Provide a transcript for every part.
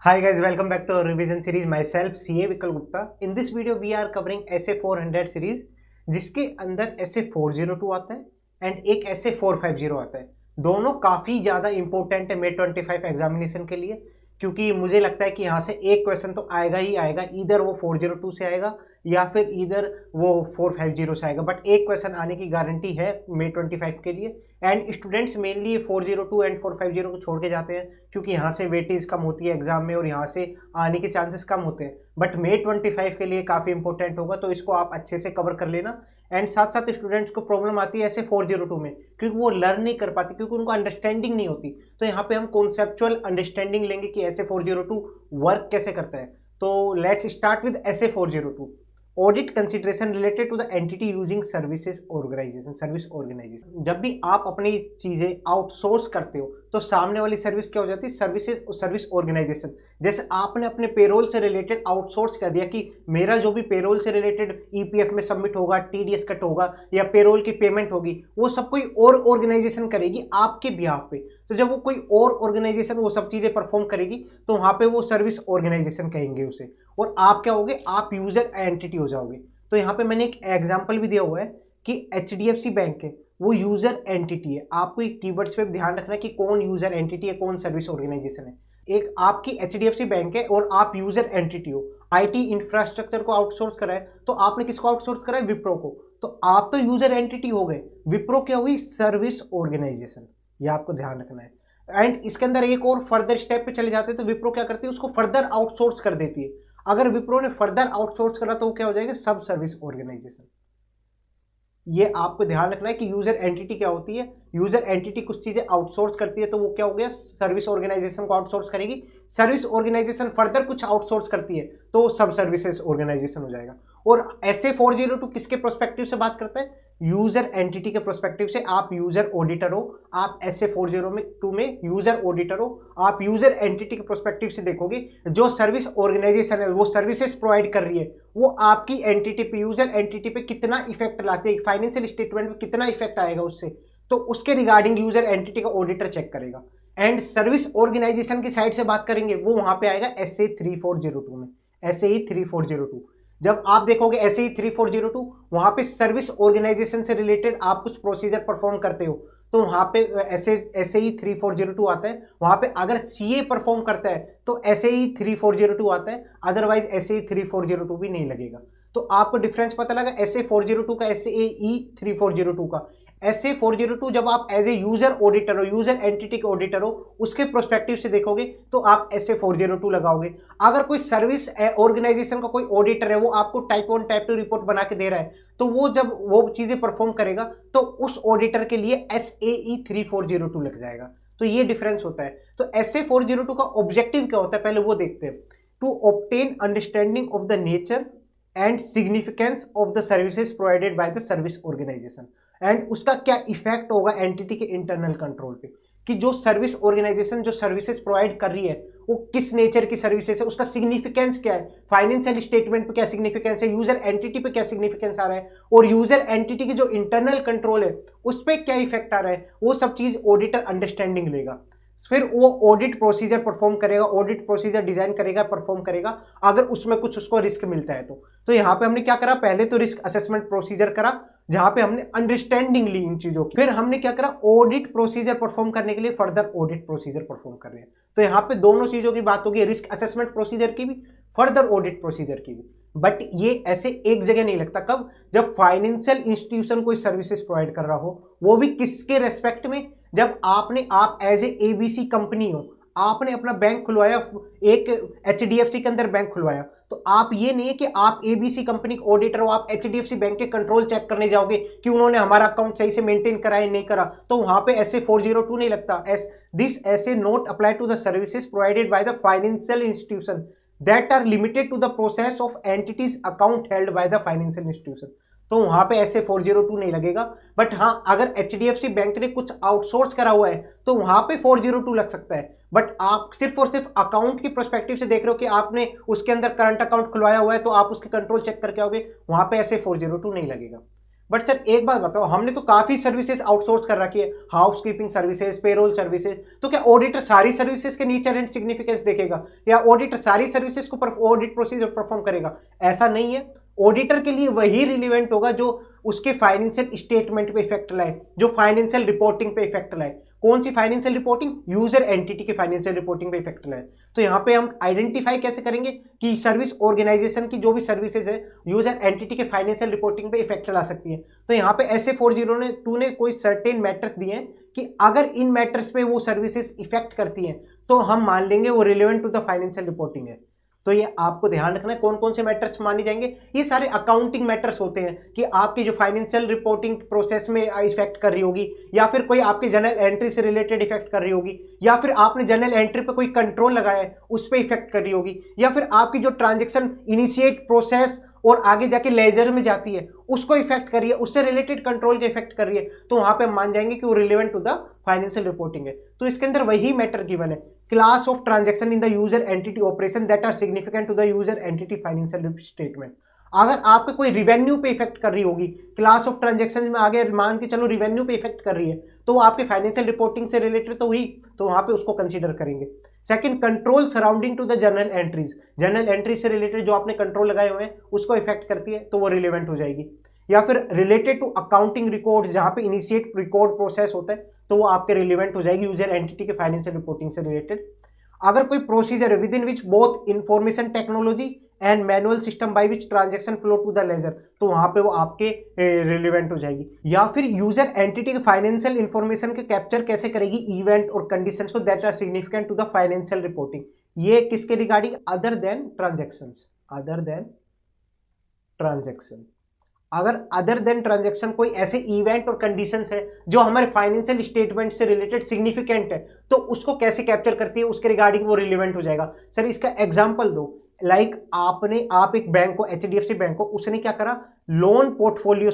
Hi guys, welcome back to our revision series. Myself CA Vikal Gupta. In this video we are covering SA 400 series जिसके अंदर SA 402 आता है and एक SA 450 आता है। दोनों काफ़ी ज़्यादा इंपॉर्टेंट है May 25 एग्जामिनेशन के लिए, क्योंकि मुझे लगता है कि यहाँ से एक क्वेश्चन तो आएगा ही आएगा, इधर वो 402 से आएगा या फिर इधर वो 450 से आएगा, बट एक क्वेश्चन आने की गारंटी है May 25 के लिए। एंड स्टूडेंट्स मेनली ये 402 एंड 450 को छोड़ के जाते हैं क्योंकि यहाँ से वेटेज कम होती है एग्जाम में और यहाँ से आने के चांसेस कम होते हैं, बट May 25 के लिए काफ़ी इंपॉर्टेंट होगा, तो इसको आप अच्छे से कवर कर लेना। एंड साथ साथ स्टूडेंट्स को प्रॉब्लम आती है ऐसे 402 में, क्योंकि वो लर्न नहीं कर पाती, क्योंकि उनको अंडरस्टैंडिंग नहीं होती। तो यहाँ पे हम कॉन्सेप्चुअल अंडरस्टैंडिंग लेंगे कि ऐसे 402 वर्क कैसे करता है। तो let's start with SA 402। Audit consideration related to the entity using services organization. Service organization, जब भी आप अपनी चीजें आउटसोर्स करते हो तो सामने वाली सर्विस क्या हो जाती है? Service organization. जैसे आपने अपने पेरोल से रिलेटेड आउटसोर्स कर दिया कि मेरा जो भी पेरोल से रिलेटेड ईपीएफ में सबमिट होगा, टीडीएस कट होगा या पेरोल की पेमेंट होगी, वो सब कोई और ऑर्गेनाइजेशन करेगी आपके बिहाफ पे। तो जब वो कोई और ऑर्गेनाइजेशन वो सब चीजें परफॉर्म करेगी तो वहां पे वो सर्विस ऑर्गेनाइजेशन कहेंगे उसे, और आप क्या होगे? आप यूजर एंटिटी हो जाओगे। तो यहाँ पे मैंने एक एग्जांपल भी दिया हुआ है कि एचडीएफसी बैंक है, वो यूजर एंटिटी है। आपको एक कीवर्ड्स पे ध्यान रखना है कि कौन यूजर एंटिटी है, कौन सर्विस ऑर्गेनाइजेशन है। एक आपकी एचडीएफसी बैंक है और आप यूजर एंटिटी हो। आईटी इंफ्रास्ट्रक्चर को आउटसोर्स करा है, तो आपने किसको आउटसोर्स करा है? विप्रो को। तो आप तो यूजर एंटिटी हो गए, विप्रो क्या हुई? Service organization. ये आपको ध्यान रखना है। एंड इसके अंदर एक और फर्दर स्टेप पे चले जाते हैं, तो विप्रो क्या करती है? उसको फर्दर आउटसोर्स कर देती है। अगर विप्रो ने फर्दर आउटसोर्स करा तो वो क्या हो जाएगा? सब सर्विस ऑर्गेनाइजेशन। ये आपको ध्यान रखना है कि यूजर एंटिटी क्या होती है। यूजर एंटिटी कुछ चीजें आउटसोर्स करती है तो वो क्या हो गया? सर्विस ऑर्गेनाइजेशन को आउटसोर्स करेगी। सर्विस ऑर्गेनाइजेशन फर्दर कुछ आउटसोर्स करती है तो सब सर्विसेज ऑर्गेनाइजेशन हो जाएगा। और ऐसे 402 किसके प्रोस्पेक्टिव से बात करता है? यूजर एंटिटी के प्रोस्पेक्टिव से। आप यूजर ऑडिटर हो, आप ऐसे 402 में यूजर ऑडिटर हो, आप यूजर एंटिटी के प्रोस्पेक्टिव से देखोगे जो सर्विस ऑर्गेनाइजेशन है वो सर्विसेज प्रोवाइड कर रही है, वो आपकी एंटिटी पे, यूजर एंटिटी पे कितना इफेक्ट लाती है, फाइनेंशियल स्टेटमेंट पे कितना इफेक्ट आएगा उससे, तो उसके रिगार्डिंग यूजर एंटिटी का ऑडिटर चेक करेगा। एंड सर्विस ऑर्गेनाइजेशन की साइड से बात करेंगे, वो वहां पे आएगा एसए 3402 में। एसए 3402 जब आप देखोगे एसए 3402, वहां पे सर्विस ऑर्गेनाइजेशन से रिलेटेड आप कुछ प्रोसीजर परफॉर्म करते हो, तो वहां पे एसए 3402 आता है। वहां पे अगर सीए परफॉर्म करता है तो एसए 3402 आता है, अदरवाइज एसए 3402 भी नहीं लगेगा। तो आपको डिफरेंस पता लगा एसए 402 का, एसए 3402 का। एसए 402 जब आप एज ए यूजर ऑडिटर हो, यूजर एंटिटी के ऑडिटर हो, उसके प्रोस्पेक्टिव से देखोगे तो आप एसए 402 लगाओगे। अगर कोई सर्विस ऑर्गेनाइजेशन का कोई ऑडिटर है, वो आपको टाइप 1 टाइप 2 रिपोर्ट बना के दे रहा है, तो वो जब वो चीजें परफॉर्म करेगा तो उस ऑडिटर के लिए एसए 3402 लग जाएगा। तो ये डिफरेंस होता है। तो एसए 402 का ऑब्जेक्टिव क्या होता है पहले वो देखते हैं। To obtain understanding of the nature and significance of the services provided by the service organization, and उसका क्या इफेक्ट होगा एंटिटी के इंटरनल कंट्रोल पे, कि जो सर्विस ऑर्गेनाइजेशन जो सर्विसेज प्रोवाइड कर रही है वो किस नेचर की सर्विसेज है, उसका सिग्निफिकेंस क्या है, फाइनेंशियल स्टेटमेंट पे क्या सिग्निफिकेंस है, यूजर एंटिटी पे क्या सिग्निफिकेंस आ रहा है, और यूजर एंटिटी की जो इंटरनल कंट्रोल है उस पर क्या इफेक्ट आ रहा है, वो सब चीज ऑडिटर अंडरस्टैंडिंग लेगा। फिर वो ऑडिट प्रोसीजर परफॉर्म करेगा, ऑडिट प्रोसीजर डिजाइन करेगा, परफॉर्म करेगा, अगर उसमें कुछ उसको रिस्क मिलता है तो यहाँ पे हमने क्या करा? पहले तो रिस्क असेसमेंट प्रोसीजर करा, जहां पे हमने अंडरस्टैंडिंग ली इन चीजों की। फिर हमने क्या करा? ऑडिट प्रोसीजर परफॉर्म करने के लिए फर्दर ऑडिट प्रोसीजर परफॉर्म कर रहे हैं। तो यहाँ पे दोनों चीजों की बात होगी, रिस्क असेसमेंट प्रोसीजर की भी, फर्दर ऑडिट प्रोसीजर की भी। बट ये ऐसे एक जगह नहीं लगता। कब? जब फाइनेंशियल इंस्टीट्यूशन कोई सर्विसेज प्रोवाइड कर रहा हो, वो भी किसके रेस्पेक्ट में? जब आप एज ए एबीसी कंपनी हो, आपने अपना बैंक खुलवाया, एक एचडीएफसी के अंदर बैंक खुलवाया, तो आप ये नहीं है कि आप एबीसी कंपनी के ऑडिटर हो, आप एचडीएफसी बैंक के कंट्रोल चेक करने जाओगे कि उन्होंने हमारा अकाउंट सही से मेंटेन करा है नहीं करा, तो वहां पे ऐसे 402 नहीं लगता। This SA not apply to the services provided by the financial institution that are limited to the process of entities account held by the financial institution. तो वहां पे ऐसे 402 नहीं लगेगा। बट हाँ, अगर एचडीएफसी बैंक ने कुछ आउटसोर्स करा हुआ है तो वहां पे 402 लग सकता है। बट आप सिर्फ और सिर्फ अकाउंट की पर्सपेक्टिव से देख रहे हो कि आपने उसके अंदर करंट अकाउंट खुलवाया हुआ है तो आप उसके कंट्रोल चेक करके आओगे, वहां पे ऐसे 402 नहीं लगेगा। बट सर एक बात बताओ, हमने तो काफी सर्विसेज आउटसोर्स कर रखी है, house keeping services, payroll services, तो क्या ऑडिटर सारी सर्विसेज के नेचर एंड सिग्निफिकेंस देखेगा, या ऑडिटर सारी सर्विसेज को ऑडिट प्रोसीजर परफॉर्म करेगा? ऐसा नहीं है। ऑडिटर के लिए वही रिलेवेंट होगा जो उसके फाइनेंशियल स्टेटमेंट पे इफेक्ट लाए, जो फाइनेंशियल रिपोर्टिंग पे इफेक्ट लाए। कौन सी फाइनेंशियल रिपोर्टिंग? यूजर एंटिटी के फाइनेंशियल रिपोर्टिंग पे इफेक्ट लाए। तो यहाँ पे हम आइडेंटिफाई कैसे करेंगे कि सर्विस ऑर्गेनाइजेशन की जो भी सर्विसेज है यूजर एंटिटी के फाइनेंशियल रिपोर्टिंग पे इफेक्ट ला सकती है। तो यहाँ पे SA40 ने कोई सर्टेन मैटर्स दिए हैं कि अगर इन मैटर्स पे वो सर्विसेज इफेक्ट करती हैं तो हम मान लेंगे वो relevant to the financial reporting है। तो ये आपको ध्यान रखना है कौन कौन से मैटर्स माने जाएंगे। ये सारे अकाउंटिंग मैटर्स होते हैं कि आपकी जो फाइनेंशियल रिपोर्टिंग प्रोसेस में इफेक्ट कर रही होगी, या फिर कोई आपके जनरल एंट्री से रिलेटेड इफेक्ट कर रही होगी, या फिर आपने जनरल एंट्री पे कोई कंट्रोल लगाया है उस पर इफेक्ट कर रही होगी, या फिर आपकी जो ट्रांजेक्शन इनिशिएट प्रोसेस और आगे जाके लेजर में जाती है उसको इफेक्ट कर रही है, उससे रिलेटेड कंट्रोल के इफेक्ट कर रही है, तो वहां पे हम मान जाएंगे कि वो relevant to the financial reporting है। तो इसके अंदर वही मैटर गिवन है, class of transaction in the user entity operation that are significant to the user entity financial statement. अगर आपके कोई रिवेन्यू पे इफेक्ट कर रही होगी, क्लास ऑफ ट्रांजैक्शन में आगे मान के चलो रिवेन्यू पे इफेक्ट कर रही है, तो वो आपके फाइनेंशियल रिपोर्टिंग से रिलेटेड तो हुई, तो वहां पे उसको कंसीडर करेंगे। Second, control surrounding to the journal entries, journal entry से रिलेटेड जो आपने कंट्रोल लगाए हुए हैं उसको इफेक्ट करती है तो वो रिलेवेंट हो जाएगी। या फिर रिलेटेड टू अकाउंटिंग रिकॉर्ड, जहां पे इनिशिएट रिकॉर्ड प्रोसेस होता है तो वो आपके रिलेवेंट हो जाएगी यूजर एंटिटी के फाइनेंशियल रिपोर्टिंग से रिलेटेड। अगर कोई प्रोसीजर है within which both information technology and manual system by which transaction flow to the ledger, तो वहां पे वो आपके रिलेवेंट हो जाएगी। या फिर यूजर एंटिटी के फाइनेंशियल इंफॉर्मेशन के कैप्चर कैसे करेगी, इवेंट और कंडीशंस को that are significant to the financial reporting. ये किसके regarding? Other than transactions, other than transaction. अगर अदर देन ट्रांजैक्शन कोई ऐसे इवेंट और कंडीशंस है जो हमारे फाइनेंशियल स्टेटमेंट से रिलेटेड सिग्निफिकेंट है, तो उसको कैसे कैप्चर करती है उसके रिगार्डिंग वो रिलेवेंट हो जाएगा। सर इसका एग्जांपल दो। आप एक बैंक को, HDFC बैंक को, उसने क्या करा, लोन पोर्टफोलियो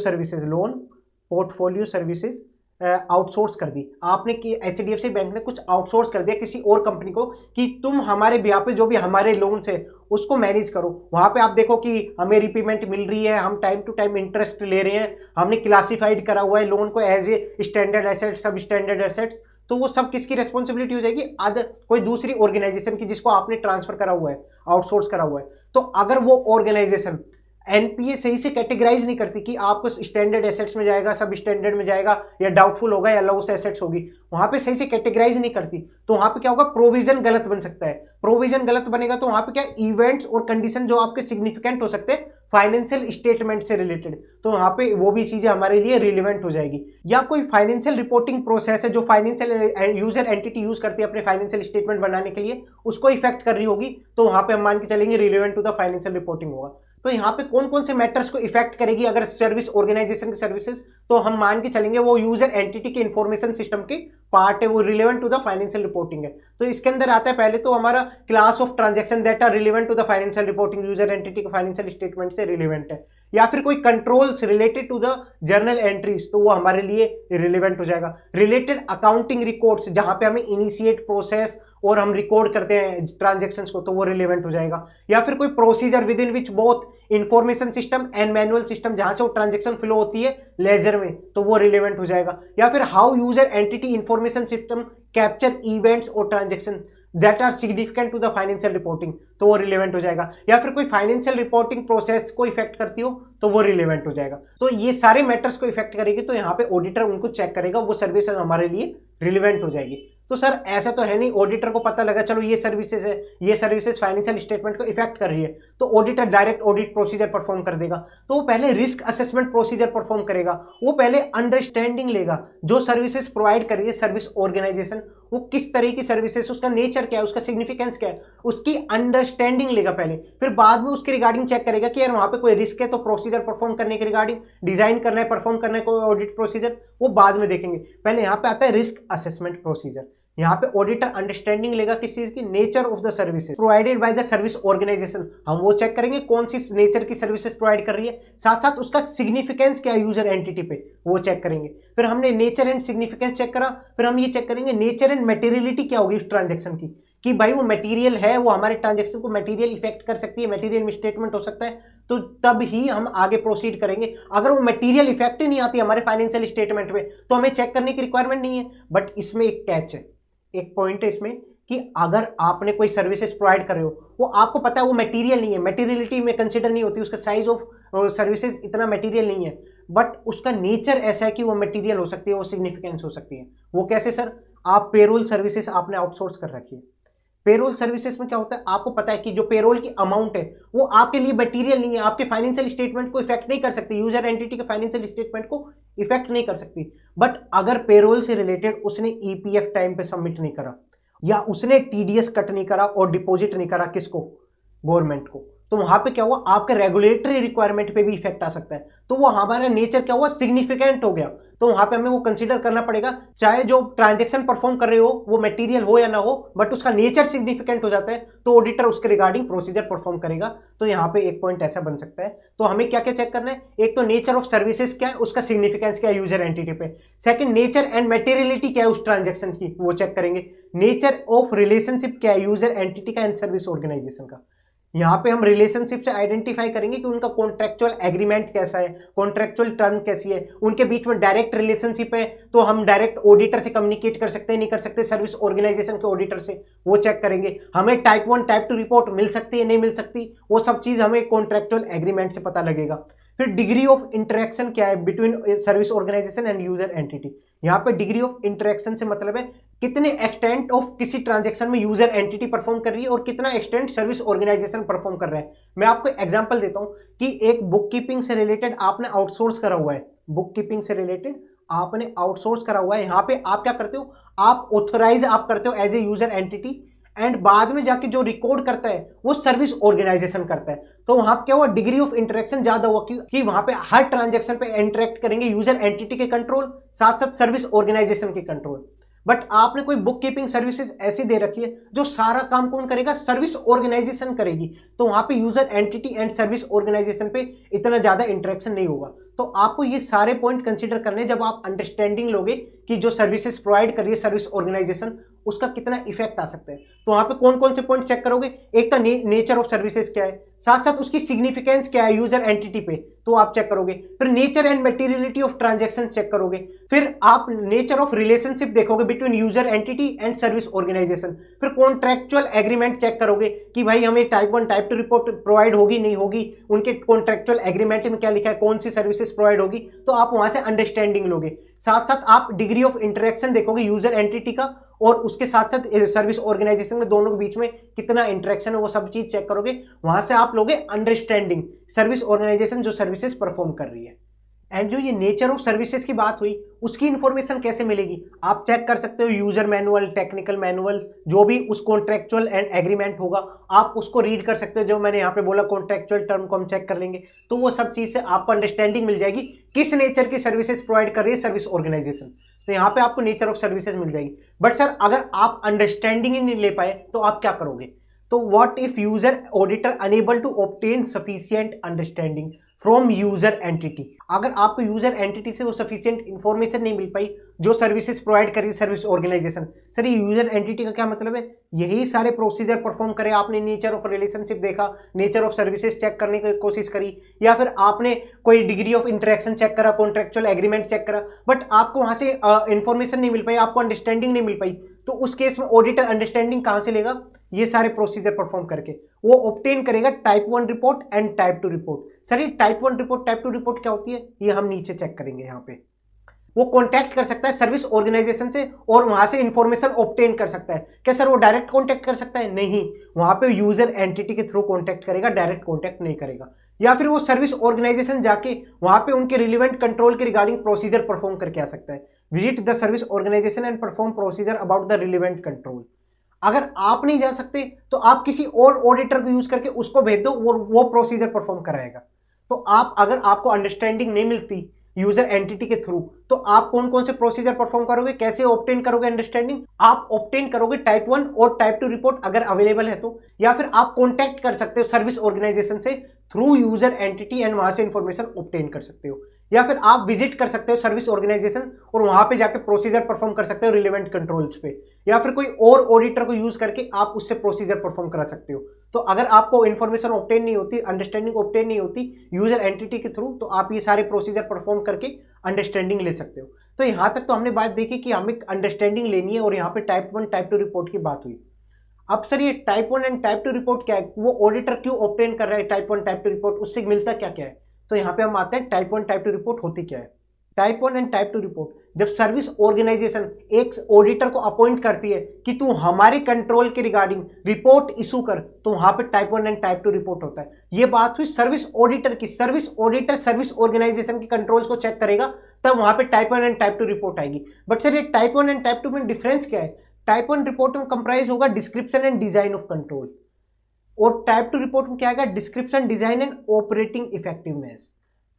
सर्विसेज आउटसोर्स कर दी। आपने कि HDFC बैंक ने कुछ आउटसोर्स कर दिया किसी और कंपनी को कि तुम हमारे बिहार पे जो भी हमारे लोन्स है उसको मैनेज करो। वहां पे आप देखो कि हमें रिपेमेंट मिल रही है, हम टाइम टू टाइम इंटरेस्ट ले रहे हैं, हमने क्लासिफाइड करा हुआ है लोन को एज ए स्टैंडर्ड एसेट, सब स्टैंडर्ड एसेट्स, तो वो सब किसकी रेस्पॉन्सिबिलिटी हो जाएगी? अदर कोई दूसरी ऑर्गेनाइजेशन की जिसको आपने ट्रांसफर करा हुआ है, आउटसोर्स करा हुआ है। तो अगर वो ऑर्गेनाइजेशन एनपीए सही से कैटेगराइज नहीं करती कि आपको स्टैंडर्ड एसेट्स में जाएगा, सब स्टैंडर्ड में जाएगा, या डाउटफुल होगा, या लॉस एसेट्स होगी, वहां पे सही से कैटेगराइज नहीं करती, तो वहां पे क्या होगा, प्रोविजन गलत बन सकता है। प्रोविजन गलत बनेगा तो वहां पे क्या, इवेंट्स और कंडीशन जो आपके सिग्निफिकेंट हो सकते हैं फाइनेंशियल स्टेटमेंट से रिलेटेड, तो वहां पे वो भी चीजें हमारे लिए रिलेवेंट हो जाएगी। या कोई फाइनेंशियल रिपोर्टिंग प्रोसेस है जो फाइनेंशियल यूजर एंटिटी यूज करती है अपने फाइनेंशियल स्टेटमेंट बनाने के लिए, उसको इफेक्ट कर रही होगी, तो वहां पे हम मान के चलेंगे relevant to the financial reporting होगा। तो यहाँ पे कौन कौन से मैटर्स को इफेक्ट करेगी अगर सर्विस ऑर्गेनाइजेशन की सर्विसेज, तो हम मान के चलेंगे वो यूजर एंटिटी के इंफॉर्मेशन सिस्टम की पार्ट है, वो relevant to the financial reporting है। तो इसके अंदर आता है पहले तो हमारा class of transaction that are relevant to the financial reporting, user entity के फाइनेंशियल स्टेटमेंट से रिलेवेंट है। या फिर कोई controls related to the journal entries, तो वो हमारे लिए रिलेवेंट हो जाएगा। रिलेटेड अकाउंटिंग रिकॉर्ड्स, जहां पे हमें इनिशिएट प्रोसेस और हम रिकॉर्ड करते हैं ट्रांजैक्शंस को, तो वो रिलेवेंट हो जाएगा। या फिर कोई procedure with in which both information system and manual system, जहां से वो ट्रांजैक्शन फ्लो होती है लेजर में, तो वो रिलेवेंट हो जाएगा। या फिर how user entity information system capture events और transaction that are significant to the financial reporting, तो वो रिलेवेंट हो जाएगा। या फिर कोई फाइनेंशियल रिपोर्टिंग प्रोसेस को इफेक्ट करती हो तो वो रिलेवेंट हो जाएगा। तो ये सारे मैटर्स को इफेक्ट करेगी, तो यहाँ पे ऑडिटर उनको चेक करेगा, वो सर्विसेज हमारे लिए रिलेवेंट हो जाएगी। तो सर ऐसा तो है नहीं ऑडिटर को पता लगा चलो ये सर्विसेज है, ये सर्विसेज फाइनेंशियल स्टेटमेंट को इफेक्ट कर रही है, तो auditor direct audit procedure perform कर देगा। तो वो पहले रिस्क असेसमेंट प्रोसीजर परफॉर्म करेगा, वो पहले अंडरस्टैंडिंग लेगा जो सर्विसेज प्रोवाइड कर रही है सर्विस ऑर्गेनाइजेशन, वो किस तरह की सर्विसेज, उसका नेचर क्या है, उसका सिग्निफिकेंस क्या है, उसकी अंडरस्टैंडिंग लेगा पहले, फिर बाद में उसके रिगार्डिंग चेक करेगा कि यार वहां पे कोई रिस्क है तो प्रोसीजर परफॉर्म करने के रिगार्डिंग डिजाइन करना है, परफॉर्म करना है कोई ऑडिट प्रोसीजर, वो बाद में देखेंगे। पहले यहाँ पे आता है रिस्क असेसमेंट प्रोसीजर। यहाँ पे ऑडिटर अंडरस्टैंडिंग लेगा किस चीज की, nature of the services provided by the service organization, हम वो चेक करेंगे कौन सी नेचर की सर्विसेज प्रोवाइड कर रही है, साथ साथ उसका सिग्निफिकेंस क्या है यूजर एंटिटी पे, वो चेक करेंगे। फिर हमने नेचर एंड सिग्निफिकेंस चेक करा, फिर हम ये चेक करेंगे नेचर एंड मटेरियलिटी क्या होगी उस ट्रांजेक्शन की, कि भाई वो मटेरियल है, वो हमारे ट्रांजेक्शन को मटेरियल इफेक्ट कर सकती है, मटेरियल मिसस्टेटमेंट हो सकता है, तो तब ही हम आगे प्रोसीड करेंगे। अगर वो मटेरियल इफेक्ट ही नहीं आती हमारे फाइनेंशियल स्टेटमेंट में तो हमें चेक करने की रिक्वायरमेंट नहीं है। बट इसमें एक कैच है, एक पॉइंट है इसमें कि अगर आपने कोई सर्विसेज प्रोवाइड कर रहे हो, वो आपको पता है वो मटेरियल नहीं है, मटेरियलिटी में कंसिडर नहीं होती, उसका साइज ऑफ सर्विसेज इतना मटेरियल नहीं है, बट उसका नेचर ऐसा है कि वो मटेरियल हो सकती है, वो सिग्निफिकेंस हो सकती है। वो कैसे सर? आप पेरोल सर्विसेज आपने आउटसोर्स कर रखी है। पेरोल सर्विसेज में क्या होता है, आपको पता है कि जो पेरोल की अमाउंट है वो आपके लिए मटेरियल नहीं है, आपके फाइनेंशियल स्टेटमेंट को इफेक्ट नहीं कर सकती, यूजर एंटिटी के फाइनेंशियल स्टेटमेंट को इफेक्ट नहीं कर सकती। बट अगर पेरोल से रिलेटेड उसने ईपीएफ टाइम पे सबमिट नहीं करा, या उसने टीडीएस कट नहीं करा और डिपॉजिट नहीं करा, किसको? गवर्नमेंट को, तो वहां पे क्या हुआ, आपके रेगुलेटरी रिक्वायरमेंट पे भी इफेक्ट आ सकता है। तो वो हमारा नेचर क्या हुआ, सिग्निफिकेंट हो गया। तो वहां पे हमें वो कंसीडर करना पड़ेगा, चाहे जो ट्रांजैक्शन परफॉर्म कर रहे हो वो मटेरियल हो या ना हो, बट उसका नेचर सिग्निफिकेंट हो जाता है तो ऑडिटर उसके रिगार्डिंग प्रोसीजर परफॉर्म करेगा। तो यहाँ पे एक पॉइंट ऐसा बन सकता है। तो हमें क्या क्या चेक करना है, एक तो नेचर ऑफ सर्विसेज क्या है, उसका सिग्निफिकेंस क्या है यूजर एंटिटी पे। सेकंड, नेचर एंड मटेरियलिटी क्या है उस ट्रांजेक्शन की, वो चेक करेंगे। नेचर ऑफ रिलेशनशिप क्या है यूजर एंटिटी का एंड सर्विस ऑर्गेनाइजेशन का। यहाँ पे हम रिलेशनशिप से आइडेंटिफाई करेंगे कि उनका कॉन्ट्रेक्चुअल एग्रीमेंट कैसा है, कॉन्ट्रेक्चुअल टर्म कैसी है, उनके बीच में डायरेक्ट रिलेशनशिप है तो हम डायरेक्ट ऑडिटर से कम्युनिकेट कर सकते हैं, नहीं कर सकते, सर्विस ऑर्गेनाइजेशन के ऑडिटर से, वो चेक करेंगे। हमें टाइप 1 टाइप 2 रिपोर्ट मिल सकती है, नहीं मिल सकती, वो सब चीज हमें कॉन्ट्रेक्चुअल एग्रीमेंट से पता लगेगा। फिर डिग्री ऑफ इंटरेक्शन क्या है between service organization and user entity. यहाँ पे डिग्री ऑफ इंटरेक्शन से मतलब है कितने एक्सटेंट ऑफ किसी ट्रांजेक्शन में यूजर एंटिटी परफॉर्म कर रही है और कितना एक्सटेंट सर्विस ऑर्गेनाइजेशन परफॉर्म कर रहा है। मैं आपको एग्जांपल देता हूं कि एक बुक कीपिंग से रिलेटेड आपने आउटसोर्स करा हुआ है, बुक कीपिंग से रिलेटेड आपने आउटसोर्स करा हुआ है। यहाँ पे आप क्या करते हो, आप ऑथोराइज आप करते हो as a user entity, and बाद में जाके जो रिकॉर्ड करता है वो सर्विस ऑर्गेनाइजेशन करता है। तो वहां क्या हुआ, डिग्री ऑफ इंटरेक्शन ज्यादा हुआ कि वहां पे हर ट्रांजैक्शन पे इंटरेक्ट करेंगे यूजर एंटिटी के कंट्रोल, साथ साथ सर्विस ऑर्गेनाइजेशन के कंट्रोल। बट आपने कोई बुक कीपिंग सर्विसेज ऐसी दे रखी है जो सारा काम कौन करेगा, सर्विस ऑर्गेनाइजेशन करेगी, तो वहां पे user entity and service organization पे इतना ज्यादा इंटरेक्शन नहीं होगा। तो आपको ये सारे पॉइंट कंसीडर करने जब आप अंडरस्टैंडिंग लोगे कि जो सर्विसेज प्रोवाइड कर रही है सर्विस ऑर्गेनाइजेशन उसका कितना इफेक्ट आ सकता है। तो वहां पे कौन कौन से पॉइंट चेक करोगे, एक का नेचर ऑफ सर्विसेज क्या है, साथ साथ उसकी सिग्निफिकेंस क्या है यूजर एंटिटी पे, तो आप चेक करोगे। फिर nature and materiality of transaction check करोगे। फिर आप नेचर ऑफ रिलेशनशिप देखोगे between user entity and service organization. फिर कॉन्ट्रेक्चुअल एग्रीमेंट चेक करोगे कि भाई हमें टाइप 1 टाइप 2 रिपोर्ट प्रोवाइड होगी नहीं होगी, उनके कॉन्ट्रेक्चुअल एग्रीमेंट में क्या लिखा है, कौन सी सर्विसेज प्रोवाइड होगी, तो आप वहां से अंडरस्टैंडिंग लोगे। साथ साथ आप डिग्री ऑफ इंटरेक्शन देखोगे यूजर एंटिटी का और उसके साथ साथ सर्विस ऑर्गेनाइजेशन में, दोनों के बीच में कितना इंटरेक्शन है वो सब चीज चेक करोगे। वहां से आप लोगे अंडरस्टैंडिंग सर्विस ऑर्गेनाइजेशन जो सर्विसेज परफॉर्म कर रही है। एंड जो ये नेचर ऑफ सर्विसेज की बात हुई उसकी इंफॉर्मेशन कैसे मिलेगी, आप चेक कर सकते हो यूजर मैनुअल, टेक्निकल मैनुअल, जो भी उस कॉन्ट्रेक्चुअल एंड एग्रीमेंट होगा आप उसको रीड कर सकते हो। जो मैंने यहाँ पे बोला कॉन्ट्रेक्चुअल टर्म को हम चेक कर लेंगे तो वो सब चीज से आपको अंडरस्टैंडिंग मिल जाएगी किस नेचर की सर्विसेज प्रोवाइड कर रही है सर्विस ऑर्गेनाइजेशन। तो यहाँ पे आपको नेचर ऑफ सर्विसेज मिल जाएगी। बट सर अगर आप अंडरस्टैंडिंग ही नहीं ले पाए तो आप क्या करोगे, तो what if user auditor unable to obtain sufficient understanding from user entity. अगर आपको यूजर एंटिटी से वो सफिशिएंट इंफॉर्मेशन नहीं मिल पाई जो सर्विसेज प्रोवाइड करी सर्विस ऑर्गेनाइजेशन। सर ये यूजर एंटिटी का क्या मतलब है, यही सारे प्रोसीजर परफॉर्म करे, आपने नेचर ऑफ रिलेशनशिप देखा, नेचर ऑफ सर्विसेज चेक करने की कोशिश करी, या फिर आपने कोई डिग्री ऑफ इंटरेक्शन चेक करा, कॉन्ट्रेक्चुअल एग्रीमेंट चेक करा, बट आपको वहां से इंफॉर्मेशन नहीं मिल पाई, आपको अंडरस्टैंडिंग नहीं मिल पाई, तो उस केस में ऑडिटर अंडरस्टैंडिंग कहां से लेगा, ये सारे प्रोसीजर परफॉर्म करके वो ऑब्टेन करेगा type 1 report and type 2 report. Sir ये टाइप 1 रिपोर्ट टाइप 2 रिपोर्ट क्या होती है, ये हम नीचे चेक करेंगे। यहाँ पे वो कॉन्टैक्ट कर सकता है सर्विस ऑर्गेनाइजेशन से और वहां से इंफॉर्मेशन ऑब्टेन कर सकता है। क्या सर वो डायरेक्ट कॉन्टैक्ट कर सकता है, नहीं, वहां पे यूजर एंटिटी के थ्रू कॉन्टैक्ट करेगा, डायरेक्ट कॉन्टैक्ट नहीं करेगा। या फिर वो सर्विस ऑर्गेनाइजेशन जाके वहां पे उनके रिलेवेंट कंट्रोल के रिगार्डिंग प्रोसीजर परफॉर्म करके आ सकता है। Visit the service organization and perform procedure about the relevant control. अगर आप नहीं जा सकते तो आप किसी और ऑडिटर को यूज करके उसको भेज दो, वो प्रोसीजर परफॉर्म कराएगा। तो आप अगर आपको अंडरस्टैंडिंग नहीं मिलती यूजर एंटिटी के थ्रू तो आप कौन कौन से प्रोसीजर परफॉर्म करोगे, कैसे ऑब्टेन करोगे अंडरस्टैंडिंग, आप ऑब्टेन करोगे टाइप 1 और टाइप 2 रिपोर्ट अगर अवेलेबल है तो, या फिर आप कॉन्टैक्ट कर सकते हो सर्विस ऑर्गेनाइजेशन से थ्रू यूजर एंटिटी एंड वहां से इंफॉर्मेशन ऑब्टेन कर सकते हो, या फिर आप विजिट कर सकते हो सर्विस ऑर्गेनाइजेशन और वहां पे जाके प्रोसीजर परफॉर्म कर सकते हो रिलेवेंट कंट्रोल्स पे, या फिर कोई और ऑडिटर को यूज करके आप उससे प्रोसीजर परफॉर्म करा सकते हो। तो अगर आपको इन्फॉर्मेशन ऑब्टेन नहीं होती, अंडरस्टैंडिंग ऑब्टेन नहीं होती यूजर एंटिटी के थ्रू, तो आप ये सारे प्रोसीजर परफॉर्म करके अंडरस्टैंडिंग ले सकते हो। तो यहाँ तक तो हमने बात देखी कि हमें अंडरस्टैंडिंग लेनी है, और यहाँ पे टाइप 1 टाइप 2 रिपोर्ट की बात हुई। अब सर ये टाइप 1 एंड टाइप 2 रिपोर्ट क्या है, वो ऑडिटर क्यों ऑब्टेन कर रहा है टाइप 1 टाइप 2 रिपोर्ट, उससे मिलता क्या क्या है। तो यहाँ पे हम आते हैं टाइप 1 टाइप 2 रिपोर्ट होती क्या है। टाइप 1 एंड टाइप 2 रिपोर्ट, जब सर्विस ऑर्गेनाइजेशन एक ऑडिटर को अपॉइंट करती है कि तू हमारे कंट्रोल के रिगार्डिंग रिपोर्ट इशू कर, तो वहां पे टाइप 1 एंड टाइप 2 रिपोर्ट होता है। ये बात हुई सर्विस ऑडिटर की। सर्विस ऑडिटर सर्विस ऑर्गेनाइजेशन के कंट्रोल्स को चेक करेगा, तब वहां पे टाइप 1 एंड टाइप 2 रिपोर्ट आएगी। बट सर ये टाइप 1 एंड टाइप 2 में डिफरेंस क्या है। टाइप 1 रिपोर्ट में कंप्राइज होगा description and design of control, और टाइप 2 रिपोर्ट में क्या आएगा, description, design and operating effectiveness.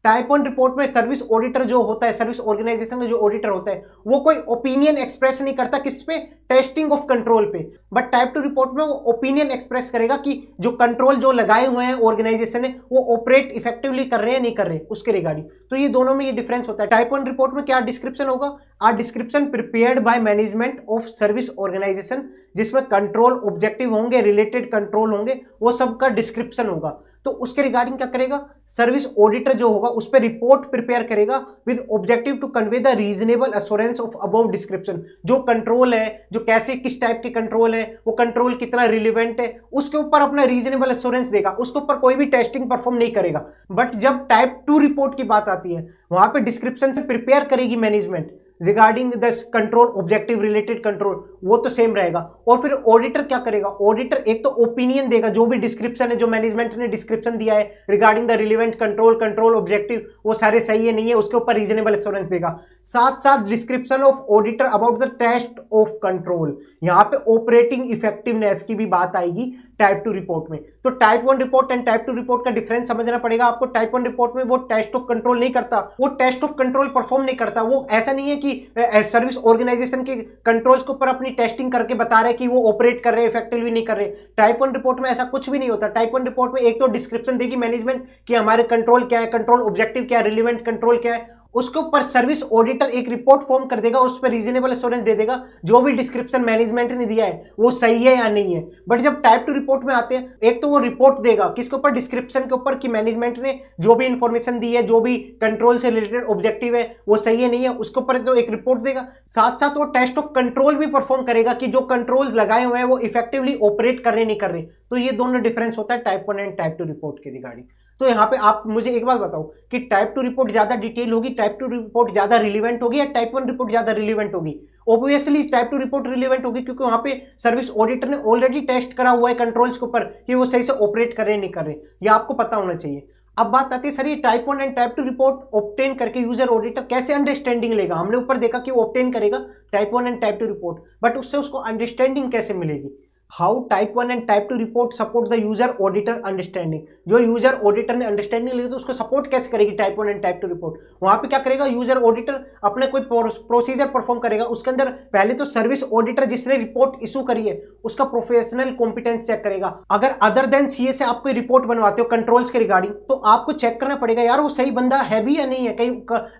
Type 1 report में सर्विस ऑडिटर जो होता है, सर्विस ऑर्गेनाइजेशन में जो ऑडिटर होता है, वो कोई ओपिनियन एक्सप्रेस नहीं करता किस पे, टेस्टिंग ऑफ कंट्रोल पे। बट टाइप 2 रिपोर्ट में वो ओपिनियन एक्सप्रेस करेगा कि जो कंट्रोल जो लगाए हुए हैं ऑर्गेनाइजेशन ने, वो ऑपरेट इफेक्टिवली कर रहे हैं नहीं कर रहे, उसके रिगार्डिंग। तो ये दोनों में ये डिफरेंस होता है। टाइप 1 रिपोर्ट में क्या डिस्क्रिप्शन होगा, are description prepared by management of service organization, जिसमें कंट्रोल ऑब्जेक्टिव होंगे, रिलेटेड कंट्रोल होंगे, वो सबका डिस्क्रिप्शन होगा। तो उसके रिगार्डिंग क्या करेगा, सर्विस ऑडिटर जो होगा उस पर रिपोर्ट प्रिपेयर करेगा with objective to convey the reasonable assurance of above description. जो कंट्रोल है, जो कैसे किस टाइप के कंट्रोल है, वो कंट्रोल कितना रिलेवेंट है, उसके ऊपर अपना रीजनेबल एश्योरेंस देगा, उसके ऊपर कोई भी टेस्टिंग परफॉर्म नहीं करेगा। बट जब टाइप 2 रिपोर्ट की बात आती है, वहां पे डिस्क्रिप्शन से प्रिपेयर करेगी management regarding the control objective related control, वो तो सेम रहेगा। और फिर ऑडिटर क्या करेगा, ऑडिटर एक तो ओपिनियन देगा, जो भी डिस्क्रिप्शन है, जो मैनेजमेंट ने डिस्क्रिप्शन दिया है regarding the relevant control, control objective, वो सारे सही है नहीं है, उसके ऊपर रीजनेबल एश्योरेंस देगा। साथ साथ description of auditor about the test of control, यहां पे ऑपरेटिंग इफेक्टिवनेस की भी बात आएगी टाइप 2 रिपोर्ट में। तो type 1 report and type 2 report का डिफरेंस समझना पड़ेगा आपको। टाइप 1 रिपोर्ट में वो टेस्ट ऑफ कंट्रोल नहीं करता, वो टेस्ट ऑफ कंट्रोल परफॉर्म नहीं करता। वो ऐसा नहीं है कि सर्विस ऑर्गेनाइजेशन के कंट्रोल्स के ऊपर अपनी टेस्टिंग करके बता रहे कि वो ऑपरेट कर रहे हैं, इफेक्टिवली नहीं कर रहे। टाइप 1 रिपोर्ट में ऐसा कुछ भी नहीं होता। टाइप 1 रिपोर्ट में एक तो डिस्क्रिप्शन देगी मैनेजमेंट कि हमारे कंट्रोल क्या है, कंट्रोल ऑब्जेक्टिव क्या है, रिलेवेंट कंट्रोल क्या है, उसके ऊपर सर्विस ऑडिटर एक रिपोर्ट फॉर्म कर देगा, उस पर रीजनेबल एश्योरेंस दे देगा जो भी डिस्क्रिप्शन मैनेजमेंट ने दिया है वो सही है या नहीं है। बट जब टाइप 2 रिपोर्ट में आते हैं, एक तो वो रिपोर्ट देगा किसके ऊपर, डिस्क्रिप्शन के ऊपर, कि मैनेजमेंट ने जो भी इंफॉर्मेशन दी है, जो भी कंट्रोल से रिलेटेड ऑब्जेक्टिव है वो सही है नहीं है, उसके ऊपर तो एक रिपोर्ट देगा। साथ साथ वो टेस्ट ऑफ कंट्रोल भी परफॉर्म करेगा कि जो कंट्रोल लगाए हुए हैं वो इफेक्टिवली ऑपरेट कर रहे नहीं कर रहे। तो ये दोनों डिफरेंस होता है टाइप 1 एंड टाइप 2 रिपोर्ट के रिगार्डिंग। तो यहाँ पे आप मुझे एक बात बताओ कि टाइप 2 रिपोर्ट ज्यादा डिटेल होगी, टाइप 2 रिपोर्ट ज्यादा रिलीवेंट होगी, या टाइप 1 रिपोर्ट ज्यादा रिलीवेंट होगी। ऑब्वियसली टाइप 2 रिपोर्ट रिलीवेंट होगी, क्योंकि वहां पे सर्विस ऑडिटर ने ऑलरेडी टेस्ट करा हुआ है कंट्रोल्स के ऊपर कि वो सही से ऑपरेट कर रहे नहीं कर रहे, ये आपको पता होना चाहिए। अब बात आती है सर ये type 1 and type 2 report obtain करके यूजर ऑडिटर कैसे अंडरस्टैंडिंग लेगा। हमने ऊपर देखा कि वो ऑब्टेन करेगा type 1 and type 2 report, but उससे उसको अंडरस्टैंडिंग कैसे मिलेगी। How type 1 and type 2 report support the user auditor understanding. जो यूजर ऑडिटर ने अंडरस्टैंडिंग ली तो उसको सपोर्ट कैसे करेगी टाइप 1 एंड टाइप 2 रिपोर्ट। वहां पे क्या करेगा, यूजर ऑडिटर अपने कोई प्रोसीजर परफॉर्म करेगा, उसके अंदर पहले तो सर्विस ऑडिटर जिसने रिपोर्ट इशू करी है उसका प्रोफेशनल कॉम्पिटेंस चेक करेगा। अगर अदर देन सीए से आप कोई रिपोर्ट बनवाते हो कंट्रोल्स के रिगार्डिंग, तो आपको चेक करना पड़ेगा यार वो सही बंदा है भी या नहीं है। कई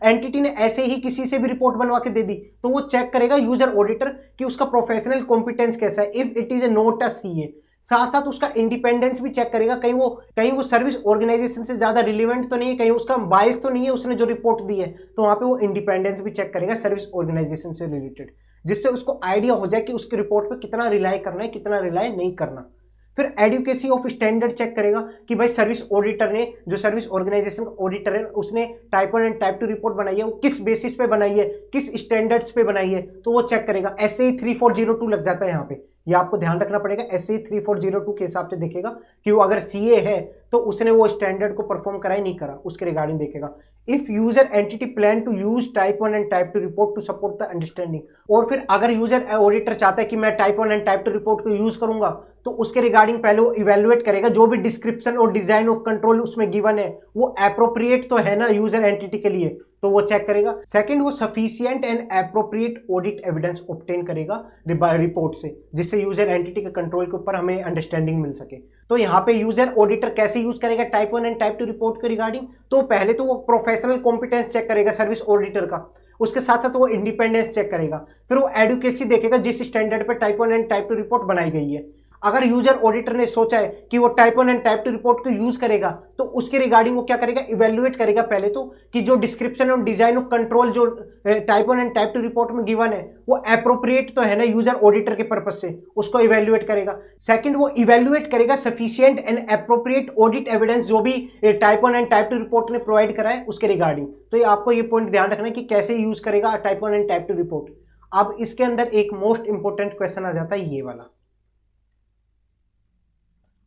एंटिटी ने ऐसे ही किसी से भी रिपोर्ट बनवा के दे दी, तो वो चेक करेगा यूजर ऑडिटर कि उसका प्रोफेशनल कॉम्पिटेंस कैसा है, if it is a note a CA. साथ साथ उसका इंडिपेंडेंस भी चेक करेगा, कहीं वो सर्विस ऑर्गेनाइजेशन से ज्यादा रिलेवेंट तो नहीं है, कहीं उसका बायस तो नहीं है उसने जो रिपोर्ट दी है। तो वहां पे वो इंडिपेंडेंस भी चेक करेगा सर्विस ऑर्गेनाइजेशन से रिलेटेड, जिससे उसको आइडिया हो जाए कि उसकी रिपोर्ट पे कितना रिलाई करना है, कितना रिलाई नहीं करना। फिर एडुकेसी ऑफ स्टैंडर्ड चेक करेगा कि भाई सर्विस ऑडिटर ने, जो सर्विस ऑर्गेनाइजेशन का ऑडिटर है, उसने टाइप 1 एंड टाइप 2 रिपोर्ट बनाई है वो किस बेसिस पे बनाई है, किस स्टैंडर्ड्स पे बनाई है, तो वो चेक करेगा। SAE 3402 लग जाता है यहाँ पे, ये आपको ध्यान रखना पड़ेगा। SAE 3402 के हिसाब से देखेगा कि वो अगर CA है तो उसने वो स्टैंडर्ड को परफॉर्म करा ही नहीं करा, उसके रिगार्डिंग देखेगा। If user entity plan to use type 1 and type 2 report to support the understanding, और फिर अगर यूजर ऑडिटर चाहता है कि मैं टाइप 1 एंड टाइप 2 रिपोर्ट को यूज करूंगा, तो उसके रिगार्डिंग पहले वो इवेल्युएट करेगा जो भी डिस्क्रिप्शन और डिजाइन ऑफ कंट्रोल उसमें गिवन है वो एप्रोप्रिएट तो है ना यूजर एंटिटी के लिए, तो वो चेक करेगा। सेकंड, वो sufficient and appropriate audit evidence obtain करेगा रिपोर्ट से, जिससे यूजर एंटिटी के कंट्रोल के ऊपर हमें अंडरस्टैंडिंग मिल सके। तो यहाँ पे यूजर ऑडिटर कैसे यूज करेगा टाइप 1 एंड टाइप 2 रिपोर्ट के रिगार्डिंग, तो पहले तो वो प्रोफेशनल कॉम्पिटेंस चेक करेगा सर्विस ऑडिटर का, उसके साथ साथ वो इंडिपेंडेंस चेक करेगा, फिर वो एडुकेसी देखेगा जिस स्टैंडर्ड पे टाइप 1 एंड टाइप 2 रिपोर्ट बनाई गई है। अगर यूजर ऑडिटर ने सोचा है कि वो टाइप 1 एंड टाइप 2 रिपोर्ट को यूज करेगा, तो उसके रिगार्डिंग वो क्या करेगा, इवेल्युएट करेगा पहले तो कि जो डिस्क्रिप्शन और डिजाइन ऑफ कंट्रोल जो टाइप 1 एंड टाइप 2 रिपोर्ट में गिवन है वो एप्रोप्रिएट तो है ना यूजर ऑडिटर के पर्पज से, उसको इवेल्युएट करेगा। सेकंड, वो इवेल्युएट करेगा sufficient and appropriate audit evidence जो भी टाइप 1 एंड टाइप 2 रिपोर्ट ने प्रोवाइड करा है उसके रिगार्डिंग। तो ये आपको ये पॉइंट ध्यान रखना है कि कैसे यूज करेगा टाइप 1 एंड टाइप 2 रिपोर्ट। अब इसके अंदर एक मोस्ट इंपोर्टेंट क्वेश्चन आ जाता है, ये वाला।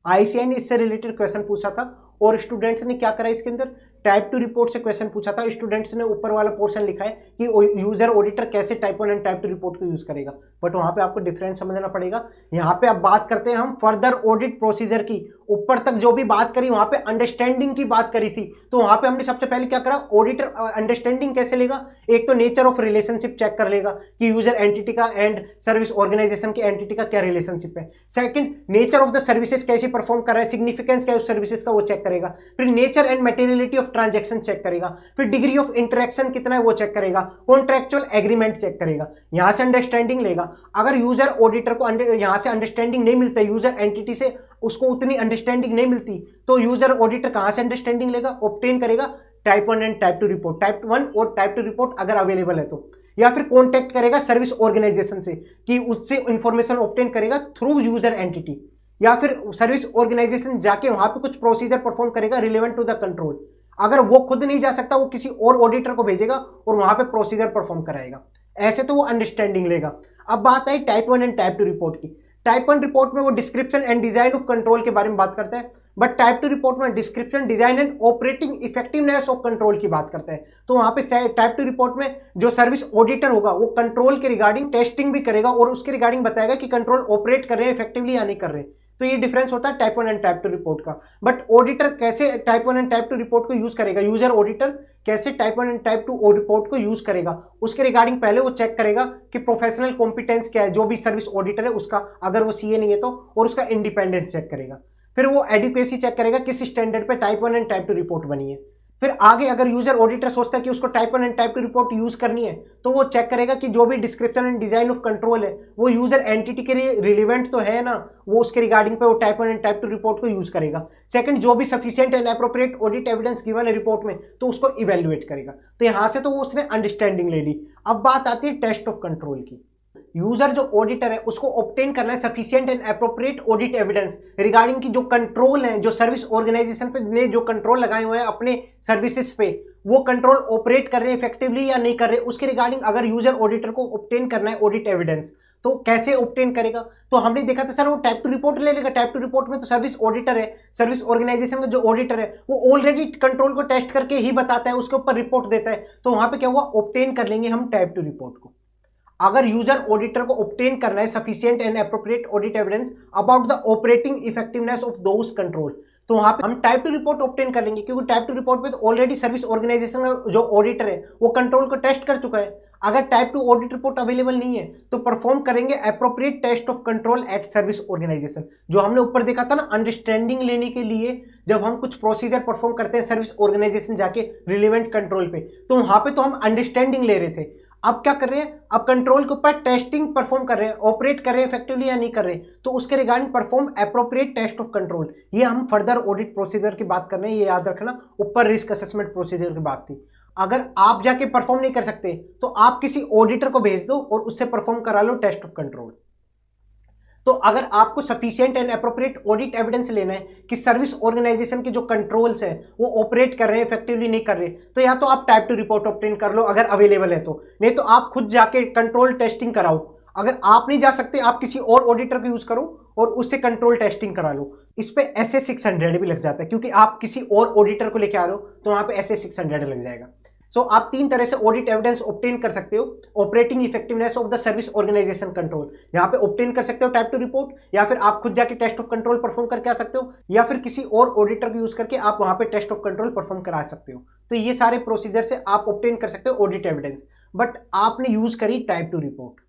आईसीआई ने इससे रिलेटेड क्वेश्चन पूछा था और स्टूडेंट्स ने क्या करा, इसके अंदर टाइप 2 रिपोर्ट से क्वेश्चन पूछा था। स्टूडेंट्स ने ऊपर वाला पोर्शन लिखा है कि यूजर ऑडिटर कैसे टाइप 1 एंड टाइप 2 रिपोर्ट को यूज करेगा, बट वहां पे आपको डिफरेंस समझना पड़ेगा। यहाँ पे अब बात करते हैं हम फर्दर ऑडिट प्रोसीजर की। ऊपर तक जो भी बात करी वहां पे अंडरस्टैंडिंग की बात करी थी, तो वहां पे हमने सबसे पहले क्या करा, ऑडिटर अंडरस्टैंडिंग कैसे लेगा, एक तो नेचर ऑफ रिलेशनशिप चेक कर लेगा कि यूजर एंटिटी का एंड सर्विस ऑर्गेनाइजेशन की एंटिटी का क्या रिलेशनशिप है। Second, nature of the services कैसे परफॉर्म कर रहा है, सिग्निफिकेंस क्या है उस सर्विसेज का वो चेक करेगा। फिर nature and materiality of transaction check करेगा। फिर डिग्री ऑफ इंटरेक्शन कितना है वो चेक करेगा। कॉन्ट्रैक्चुअल एग्रीमेंट चेक करेगा। यहां से अंडरस्टैंडिंग लेगा। अगर यूजर ऑडिटर को यहां से अंडरस्टैंडिंग नहीं मिलता, यूजर एंटिटी से उसको उतनी अंडरस्टैंडिंग नहीं मिलती, तो यूजर ऑडिटर कहां से अंडरस्टैंडिंग लेगा, ऑब्टेन करेगा type 1 and type 2 report, type 1 और टाइप 2 रिपोर्ट अगर अवेलेबल है तो, या फिर कॉन्टेक्ट करेगा सर्विस ऑर्गेनाइजेशन से कि उससे इंफॉर्मेशन ऑब्टेन करेगा थ्रू यूजर एंटिटी, या फिर सर्विस ऑर्गेनाइजेशन जाके वहां पे कुछ प्रोसीजर परफॉर्म करेगा रिलेवेंट टू द कंट्रोल। अगर वो खुद नहीं जा सकता, वो किसी और ऑडिटर को भेजेगा और वहां पे प्रोसीजर परफॉर्म कराएगा। ऐसे तो वो अंडरस्टैंडिंग लेगा। अब बात I type 1 and type 2 report की। टाइप 1 रिपोर्ट में वो description and design of control के बारे में बात करता है, बट टाइप 2 रिपोर्ट में description, design and operating effectiveness of control की बात करता है। तो वहां पे टाइप 2 रिपोर्ट में जो सर्विस ऑडिटर होगा वो कंट्रोल के रिगार्डिंग टेस्टिंग भी करेगा और उसके रिगार्डिंग बताएगा कि कंट्रोल ऑपरेट कर रहे हैं इफेक्टिवली या नहीं कर रहे। तो ये डिफरेंस होता है टाइप 1 एंड टाइप 2 रिपोर्ट का। बट ऑडिटर कैसे टाइप 1 एंड टाइप 2 रिपोर्ट को यूज करेगा, यूजर ऑडिटर कैसे टाइप 1 एंड टाइप 2 रिपोर्ट को यूज करेगा, उसके रिगार्डिंग पहले वो चेक करेगा कि प्रोफेशनल कॉम्पिटेंस क्या है जो भी सर्विस ऑडिटर है उसका, अगर वो सीए नहीं है तो, और उसका इंडिपेंडेंस चेक करेगा। फिर वो एडिक्वेसी चेक करेगा किस स्टैंडर्ड पे टाइप 1 एंड टाइप 2 रिपोर्ट बनी है। फिर आगे अगर यूजर ऑडिटर सोचता है कि उसको type 1 and type 2 report use करनी है, तो वो चेक करेगा कि जो भी description and design of control है वो यूजर एंटिटी के लिए रिलेवेंट तो है ना, वो उसके रिगार्डिंग पे वो टाइप 1 एंड टाइप 2 रिपोर्ट को यूज करेगा। सेकंड, जो भी sufficient and appropriate audit evidence given है रिपोर्ट में तो उसको इवेल्युएट करेगा। तो यहां से तो वो उसने अंडरस्टैंडिंग ले ली। अब बात आती है टेस्ट ऑफ कंट्रोल की। यूजर जो ऑडिटर है उसको ऑब्टेन करना है sufficient and appropriate audit evidence regarding की जो कंट्रोल है, जो सर्विस ऑर्गेनाइजेशन पे ने जो कंट्रोल लगाए हुए हैं अपने सर्विसेज पे, वो कंट्रोल ऑपरेट कर रहे हैं इफेक्टिवली या नहीं कर रहे, उसके रिगार्डिंग अगर यूजर ऑडिटर को ऑब्टेन करना है ऑडिट एविडेंस तो कैसे ऑब्टेन करेगा। तो हमने देखा था सर वो टाइप 2 रिपोर्ट ले लेगा। टाइप 2 रिपोर्ट में तो सर्विस ऑडिटर है, सर्विस ऑर्गेनाइजेशन का जो ऑडिटर है वो ऑलरेडी कंट्रोल को टेस्ट करके ही बताता है, उसके ऊपर रिपोर्ट देता है। तो वहां पे क्या हुआ, ऑब्टेन कर लेंगे हम टाइप 2 रिपोर्ट को। अगर यूजर ऑडिटर को ऑब्टेन करना है sufficient and appropriate audit evidence about the operating effectiveness of those control, तो वहां पे हम टाइप 2 रिपोर्ट ऑब्टेन कर लेंगे, क्योंकि टाइप 2 रिपोर्ट पे तो ऑलरेडी सर्विस ऑर्गेनाइजेशन का जो ऑडिटर है वो कंट्रोल को टेस्ट कर चुका है। अगर टाइप 2 ऑडिट रिपोर्ट अवेलेबल नहीं है तो परफॉर्म करेंगे appropriate test of control at service organization, जो हमने ऊपर देखा था ना अंडरस्टैंडिंग लेने के लिए जब हम कुछ प्रोसीजर परफॉर्म करते हैं सर्विस ऑर्गेनाइजेशन जाके रिलेवेंट कंट्रोल पे, तो वहां पे तो हम अंडरस्टैंडिंग ले रहे थे। अब क्या कर रहे हैं, अब कंट्रोल के ऊपर टेस्टिंग परफॉर्म कर रहे हैं, ऑपरेट कर रहे हैं इफेक्टिवली या नहीं कर रहे, तो उसके regarding perform appropriate test of control. ये हम फर्दर ऑडिट प्रोसीजर की बात कर रहे हैं, ये याद रखना। ऊपर रिस्क असेसमेंट प्रोसीजर की बात थी। अगर आप जाके परफॉर्म नहीं कर सकते तो आप किसी ऑडिटर को भेज दो और उससे परफॉर्म करा लो टेस्ट ऑफ कंट्रोल। तो अगर आपको sufficient and appropriate audit evidence लेना है कि सर्विस ऑर्गेनाइजेशन के जो कंट्रोल्स है वो ऑपरेट कर रहे हैं इफेक्टिवली नहीं कर रहे, तो या तो आप टाइप 2 रिपोर्ट ऑब्टेन कर लो अगर अवेलेबल है तो, नहीं तो आप खुद जाके कंट्रोल टेस्टिंग कराओ। अगर आप नहीं जा सकते आप किसी और ऑडिटर को यूज करो और उससे कंट्रोल टेस्टिंग करा लो। इस पे SA600 भी लग जाता है, क्योंकि आप किसी और ऑडिटर को लेके आ रहे हो तो वहां पे SA600 लग जाएगा। सो आप 3 तरह से ऑडिट एविडेंस ऑब्टेन कर सकते हो। Operating effectiveness of the service organization control यहाँ पे ऑब्टेन कर सकते हो टाइप 2 रिपोर्ट, या फिर आप खुद जाके टेस्ट ऑफ कंट्रोल परफॉर्म करके आ सकते हो, या फिर किसी और ऑडिटर को यूज करके आप वहां पे टेस्ट ऑफ कंट्रोल परफॉर्म करा सकते हो। तो ये सारे प्रोसीजर से आप ऑब्टेन कर सकते हो ऑडिट एविडेंस। बट आपने यूज करी टाइप 2 रिपोर्ट,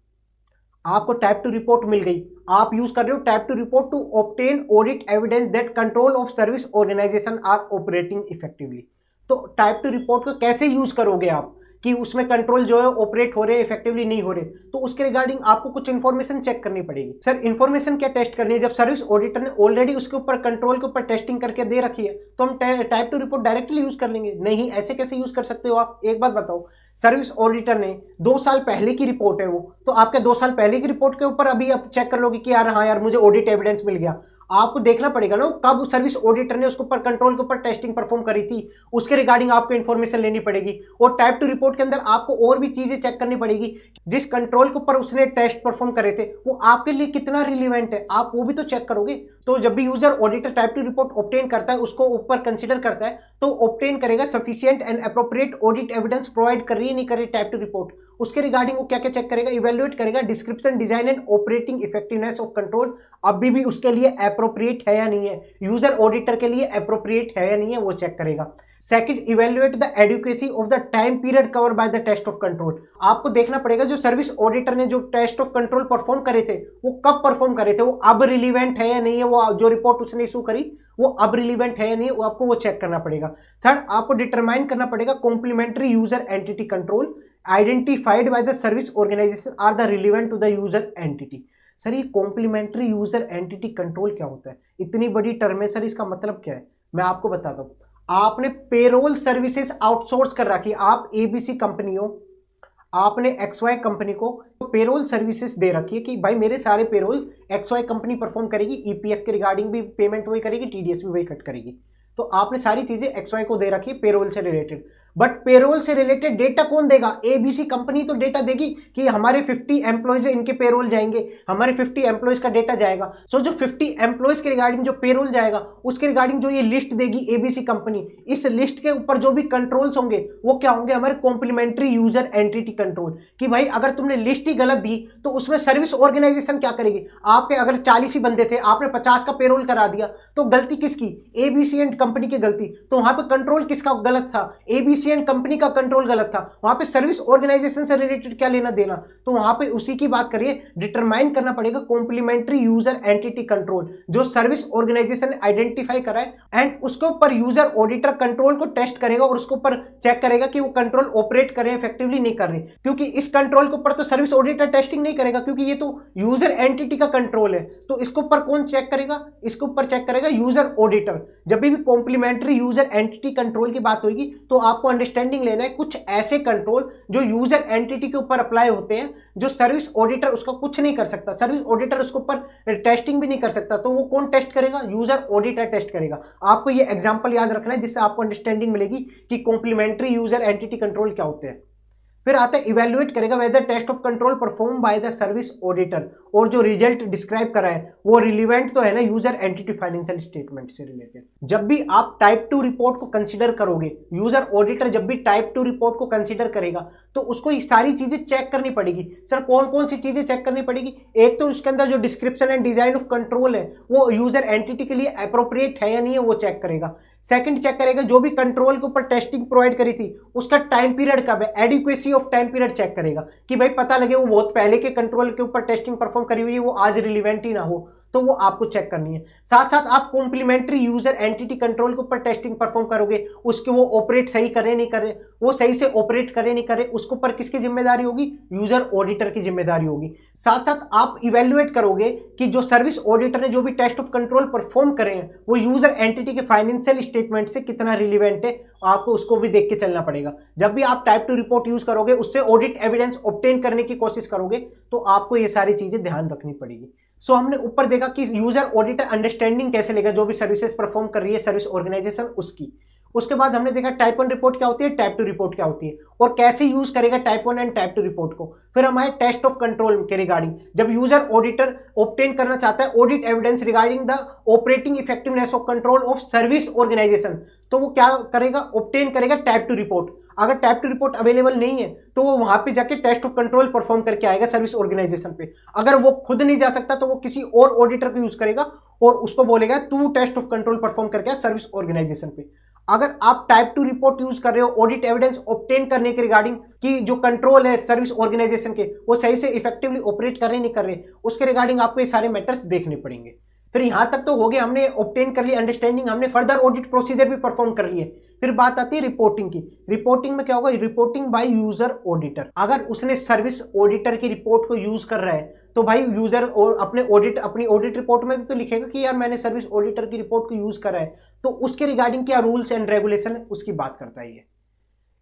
आपको टाइप 2 रिपोर्ट मिल गई, आप यूज कर रहे हो type 2 report to obtain audit evidence that control of service organization are operating effectively. तो टाइप 2 रिपोर्ट को कैसे यूज करोगे आप, कि उसमें कंट्रोल जो है ऑपरेट हो रहे, इफेक्टिवली नहीं हो रहे, तो उसके रिगार्डिंग आपको कुछ इन्फॉर्मेशन चेक करनी पड़ेगी। सर इन्फॉर्मेशन क्या टेस्ट करनी है? जब सर्विस ऑडिटर ने ऑलरेडी उसके ऊपर कंट्रोल के ऊपर टेस्टिंग करके दे रखी है तो हम type two report directly use कर लेंगे? नहीं, ऐसे कैसे यूज कर सकते हो आप? एक बात बताओ, सर्विस ऑडिटर ने 2 साल पहले की रिपोर्ट है वो, तो आपके 2 साल पहले की रिपोर्ट के ऊपर अभी आप चेक कर लोगे कि यार हाँ यार मुझे ऑडिट एविडेंस मिल गया? आपको देखना पड़ेगा ना कब सर्विस ऑडिटर ने उसके ऊपर कंट्रोल के ऊपर टेस्टिंग परफॉर्म करी थी, उसके रिगार्डिंग आपको इन्फॉर्मेशन लेनी पड़ेगी। और टाइप टू रिपोर्ट के अंदर आपको और भी चीजें चेक करनी पड़ेगी, जिस कंट्रोल के ऊपर उसने टेस्ट परफॉर्म करे थे वो आपके लिए कितना रिलीवेंट है, आप वो भी तो चेक करोगे। तो जब भी user auditor type two report obtain करता है, उसको ऊपर कंसीडर करता है, तो ऑब्टेन करेगा sufficient and appropriate audit evidence provide कर रही है नहीं कर रही टाइप टू रिपोर्ट। उसके रिगार्डिंग वो क्या क्या चेक करेगा? इवेल्युएट करेगा description, design and operating effectiveness of control अभी भी उसके लिए एप्रोप्रिएट है या नहीं है, यूजर ऑडिटर के लिए एप्रोप्रिएट है या नहीं है, वो चेक करेगा। Second, evaluate the adequacy of the time period cover by the test of control. आपको देखना पड़ेगा जो सर्विस ऑडिटर ने जो टेस्ट ऑफ कंट्रोल परफॉर्म करे थे वो कब परफॉर्म करे थे, वो अब रिलीवेंट है या नहीं है, वो जो रिपोर्ट उसने इशू करी वो अब रिलीवेंट है या नहीं, वो आपको वो चेक करना पड़ेगा। थर्ड, आपको डिटरमाइन करना पड़ेगा complementary user entity control identified by the service organization are the relevant to the user entity. Sir ये कॉम्प्लीमेंट्री यूजर एंटिटी कंट्रोल क्या होता है? इतनी बड़ी टर्म है सर, इसका मतलब क्या है मैं आपको बताता हूं। आपने पेरोल सर्विसेज आउटसोर्स कर रखी, आप एबीसी कंपनी हो, आपने एक्सवाई कंपनी को पेरोल सर्विसेज दे रखी है कि भाई मेरे सारे पेरोल एक्सवाई कंपनी परफॉर्म करेगी, ईपीएफ के रिगार्डिंग भी पेमेंट वही करेगी, टीडीएस भी वही कट करेगी। तो आपने सारी चीजें एक्सवाई को दे रखी है पेरोल से रिलेटेड, बट पेरोल से रिलेटेड डेटा कौन देगा? एबीसी कंपनी तो डेटा देगी कि हमारे 50 एम्प्लॉयज इनके पेरोल जाएंगे, हमारे 50 एम्प्लॉयज का डेटा जाएगा। सो जो 50 एम्प्लॉयज के रिगार्डिंग जो पेरोल जाएगा उसके रिगार्डिंग जो ये लिस्ट देगी एबीसी कंपनी, इस लिस्ट के ऊपर जो भी कंट्रोल्स होंगे वो क्या होंगे? हमारे कॉम्प्लीमेंट्री यूजर एंटिटी कंट्रोल। कि भाई अगर तुमने लिस्ट ही गलत दी तो उसमें सर्विस ऑर्गेनाइजेशन क्या करेगी? आपके अगर 40 ही बंदे थे, आपने 50 का पेरोल करा दिया, तो गलती किसकी? एबीसी एंड कंपनी की गलती। तो वहां पे कंट्रोल किसका गलत था? एबीसी कंपनी का कंट्रोल गलत था। वहां पे सर्विस ऑर्गेनाइजेशन से रिलेटेड क्या लेना देना? तो वहां पे उसी की बात करिए, डिटरमाइन करना पड़ेगा कॉम्प्लीमेंट्री यूजर एंटिटी कंट्रोल जो सर्विस ऑर्गेनाइजेशन ने आइडेंटिफाई करा है, एंड उसके ऊपर यूजर ऑडिटर कंट्रोल को टेस्ट करेगा और उसके ऊपर चेक करेगा कि वो कंट्रोल ऑपरेट कर रहे हैं, इफेक्टिवली नहीं कर रहे। क्योंकि इस कंट्रोल के ऊपर तो सर्विस ऑडिटर टेस्टिंग नहीं करेगा, क्योंकि ये तो यूजर एंटिटी का कंट्रोल है। तो इसके ऊपर कौन चेक करेगा? इसके ऊपर चेक करेगा यूजर ऑडिटर। जब भी कॉम्प्लीमेंट्री यूजर एंटिटी कंट्रोल की बात होगी तो आपको अंडरस्टैंडिंग लेना है कुछ ऐसे कंट्रोल जो यूजर एंटिटी के ऊपर अप्लाई होते हैं, जो सर्विस ऑडिटर उसका कुछ नहीं कर सकता, सर्विस ऑडिटर उसके ऊपर टेस्टिंग भी नहीं कर सकता। तो वो कौन टेस्ट करेगा? यूजर ऑडिटर टेस्ट करेगा। आपको ये एग्जांपल याद रखना है जिससे आपको अंडरस्टैंडिंग मिलेगी कि कॉम्प्लीमेंट्री यूजर एंटिटी कंट्रोल क्या होते हैं। फिर आता है इवैल्यूएट करेगा whether test of control perform by the service auditor, और जो रिजल्ट डिस्क्राइब करा है वो रिलीवेंट तो है ना यूजर एंटिटी फाइनेंशियल स्टेटमेंट से रिलेटेड। जब भी आप टाइप 2 रिपोर्ट को कंसीडर करोगे, यूजर ऑडिटर जब भी टाइप 2 रिपोर्ट को कंसीडर करेगा तो उसको ये सारी चीजें चेक करनी पड़ेगी। सर कौन कौन सी चीजें चेक करनी पड़ेगी? एक तो उसके अंदर जो description and design of control है वो यूजर एंटिटी के लिए अप्रोप्रिएट है या नहीं है, वो चेक करेगा। सेकंड चेक करेगा जो भी कंट्रोल के ऊपर टेस्टिंग प्रोवाइड करी थी उसका टाइम पीरियड कब है, adequacy of time period check करेगा कि भाई पता लगे वो बहुत पहले के कंट्रोल के ऊपर टेस्टिंग परफॉर्म करी हुई है, वो आज रिलीवेंट ही ना हो, तो वो आपको चेक करनी है। साथ साथ आप कॉम्प्लीमेंट्री यूजर एंटिटी कंट्रोल के ऊपर टेस्टिंग परफॉर्म करोगे, उसके वो ऑपरेट सही करे नहीं करे, वो सही से ऑपरेट करे नहीं करे, उसके ऊपर किसकी जिम्मेदारी होगी? यूजर ऑडिटर की जिम्मेदारी होगी। साथ साथ आप इवेल्युएट करोगे कि जो सर्विस ऑडिटर ने जो भी टेस्ट ऑफ कंट्रोल परफॉर्म करे हैं वो यूजर एंटिटी के फाइनेंशियल स्टेटमेंट से कितना रिलीवेंट है, आपको उसको भी देख के चलना पड़ेगा। जब भी आप टाइप 2 रिपोर्ट यूज करोगे, उससे ऑडिट एविडेंस ऑब्टेन करने की कोशिश करोगे, तो आपको ये सारी चीजें ध्यान रखनी पड़ेगी। सो हमने ऊपर देखा कि यूजर ऑडिटर अंडरस्टैंडिंग कैसे लेगा जो भी सर्विसेज परफॉर्म कर रही है सर्विस ऑर्गेनाइजेशन उसकी। उसके बाद हमने देखा टाइप 1 रिपोर्ट क्या होती है, टाइप 2 रिपोर्ट क्या होती है, और कैसे यूज करेगा टाइप 1 एंड टाइप 2 रिपोर्ट को। फिर हमारे टेस्ट ऑफ कंट्रोल के रिगार्डिंग, जब यूजर ऑडिटर ऑब्टेन करना चाहता है audit evidence regarding the operating effectiveness of control of service organization, तो वो क्या करेगा? ऑब्टेन करेगा टाइप 2 रिपोर्ट। अगर टाइप 2 रिपोर्ट अवेलेबल नहीं है तो वो वहां पे जाके टेस्ट ऑफ कंट्रोल परफॉर्म करके आएगा सर्विस ऑर्गेनाइजेशन पे। अगर वो खुद नहीं जा सकता तो वो किसी और ऑडिटर को यूज करेगा और उसको बोलेगा तू टेस्ट ऑफ कंट्रोल परफॉर्म करके आ सर्विस ऑर्गेनाइजेशन पे। अगर आप टाइप 2 रिपोर्ट यूज कर रहे हो ऑडिट एविडेंस ऑब्टेन करने के रिगार्डिंग कि जो कंट्रोल है सर्विस ऑर्गेनाइजेशन के वो सही से इफेक्टिवली ऑपरेट कर रहे नहीं कर रहे, उसके रिगार्डिंग आपको ये सारे मैटर्स देखने पड़ेंगे। फिर यहां तक तो हो गया, हमने ऑब्टेन कर लिया अंडरस्टैंडिंग, हमने फर्दर ऑडिट प्रोसीजर भी परफॉर्म कर लिए। फिर बात आती है रिपोर्टिंग की। रिपोर्टिंग में क्या होगा, रिपोर्टिंग बाय यूजर ऑडिटर। अगर उसने सर्विस ऑडिटर की रिपोर्ट को यूज कर रहा है तो भाई यूजर अपनी ऑडिट रिपोर्ट में भी तो लिखेगा कि यार मैंने सर्विस ऑडिटर की रिपोर्ट को यूज करा है, तो उसके रिगार्डिंग क्या रूल्स एंड रेगुलेशन है उसकी बात करता है ये।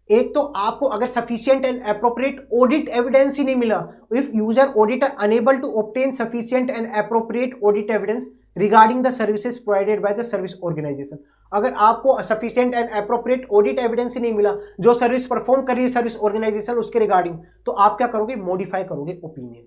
एक तो आपको अगर sufficient and appropriate audit evidence ही नहीं मिला, if user auditor unable to obtain sufficient and appropriate audit evidence regarding the services provided by the service organisation, अगर आपको sufficient and appropriate audit evidence ही नहीं मिला जो सर्विस परफॉर्म कर रही है सर्विस ऑर्गेनाइजेशन उसके रिगार्डिंग, तो आप क्या करोगे, मॉडिफाई करोगे ओपिनियन।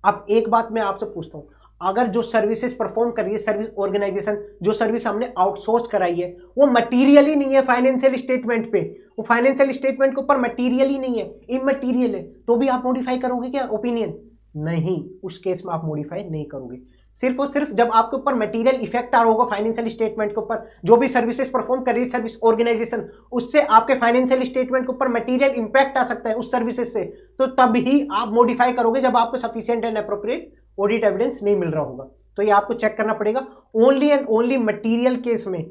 अब एक बात मैं आपसे पूछता हूं, अगर जो सर्विसेज परफॉर्म कर रही है सर्विस ऑर्गेनाइजेशन, जो सर्विस हमने आउटसोर्स कराई है वो मटेरियल ही नहीं है फाइनेंशियल स्टेटमेंट पे, वो फाइनेंशियल स्टेटमेंट के ऊपर मटेरियल ही नहीं है, इमटेरियल है, तो भी आप मॉडिफाई करोगे क्या ओपिनियन? नहीं, उस केस में आप मॉडिफाई नहीं करोगे। सिर्फ और सिर्फ जब आपके ऊपर मटेरियल इफेक्ट आ रहा होगा फाइनेंशियल स्टेटमेंट के ऊपर, जो भी सर्विसेज परफॉर्म कर रही है सर्विस ऑर्गेनाइजेशन, उससे आपके फाइनेंशियल स्टेटमेंट के ऊपर मटेरियल इंपैक्ट आ सकता है उस सर्विसेज से, तो तब ही आप मॉडिफाई करोगे जब आपको sufficient and appropriate audit evidence नहीं मिल रहा होगा। तो ये आपको चेक करना पड़ेगा only and only material case में,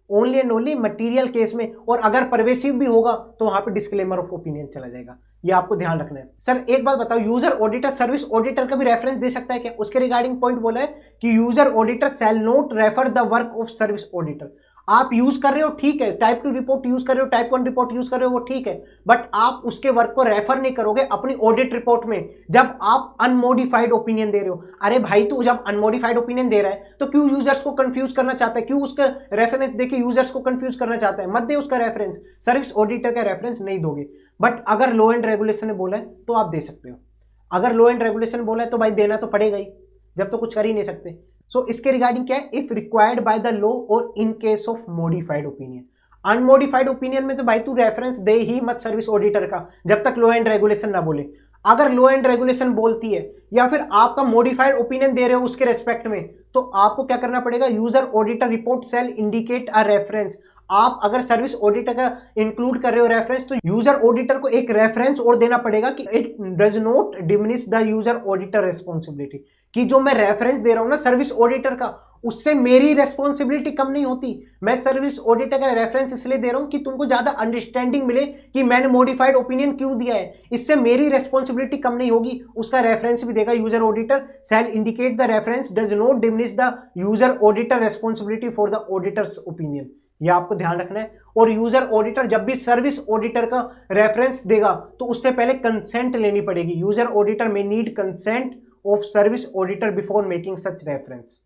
only and only material case में, और अगर परवेसिव भी होगा तो वहां पे डिस्क्लेमर ऑफ ओपिनियन चला जाएगा, ये आपको ध्यान रखना है। सर एक बात बताओ, यूजर ऑडिटर सर्विस ऑडिटर का भी रेफरेंस दे सकता है क्या? उसके रिगार्डिंग पॉइंट बोला है कि user auditor shall not refer the work of service auditor. आप यूज कर रहे हो ठीक है, टाइप 2 रिपोर्ट यूज कर रहे हो, टाइप 1 रिपोर्ट यूज कर रहे हो वो ठीक है, बट आप उसके वर्क को रेफर नहीं करोगे अपनी ऑडिट रिपोर्ट में जब आप अनमोडिफाइड ओपिनियन दे रहे हो। अरे भाई तू जब अनमोडिफाइड ओपिनियन दे रहा है तो क्यों यूजर्स को कंफ्यूज करना चाहता है, क्यों उसका रेफरेंस देके यूजर्स को कंफ्यूज करना चाहता है? मत दे उसका रेफरेंस, सर्विस ऑडिटर का रेफरेंस नहीं दोगे। बट अगर लॉ एंड रेगुलेशन ने बोला है तो आप दे सकते हो, अगर लॉ एंड रेगुलेशन बोला है तो भाई देना तो पड़ेगा ही, जब तो कुछ कर ही नहीं सकते। सो इसके रिगार्डिंग क्या है, if required by the law और in case of modified opinion. Unmodified opinion में तो भाई तू रेफरेंस दे ही मत सर्विस ऑडिटर का जब तक लॉ एंड रेगुलेशन ना बोले। अगर लॉ एंड रेगुलेशन बोलती है या फिर आपका मॉडिफाइड ओपिनियन दे रहे हो उसके रेस्पेक्ट में, तो आपको क्या करना पड़ेगा, user auditor report shell indicate a reference. आप अगर सर्विस ऑडिटर का इंक्लूड कर रहे हो रेफरेंस, तो यूजर ऑडिटर को एक रेफरेंस और देना पड़ेगा कि it does not diminish the user auditor responsibility, कि जो मैं रेफरेंस दे रहा हूं ना सर्विस ऑडिटर का, उससे मेरी रेस्पॉन्सिबिलिटी कम नहीं होती। मैं सर्विस ऑडिटर का रेफरेंस इसलिए दे रहा हूं कि तुमको ज्यादा अंडरस्टैंडिंग मिले कि मैंने मॉडिफाइड ओपिनियन क्यों दिया है, इससे मेरी रेस्पॉन्सिबिलिटी कम नहीं होगी। उसका रेफरेंस भी देगा, user auditor shall indicate the reference does not diminish the user auditor responsibility for the auditors opinion, ये आपको ध्यान रखना है। और यूजर ऑडिटर जब भी सर्विस ऑडिटर का रेफरेंस देगा तो उससे पहले कंसेंट लेनी पड़ेगी। यूजर ऑडिटर में need consent of service auditor before making such reference.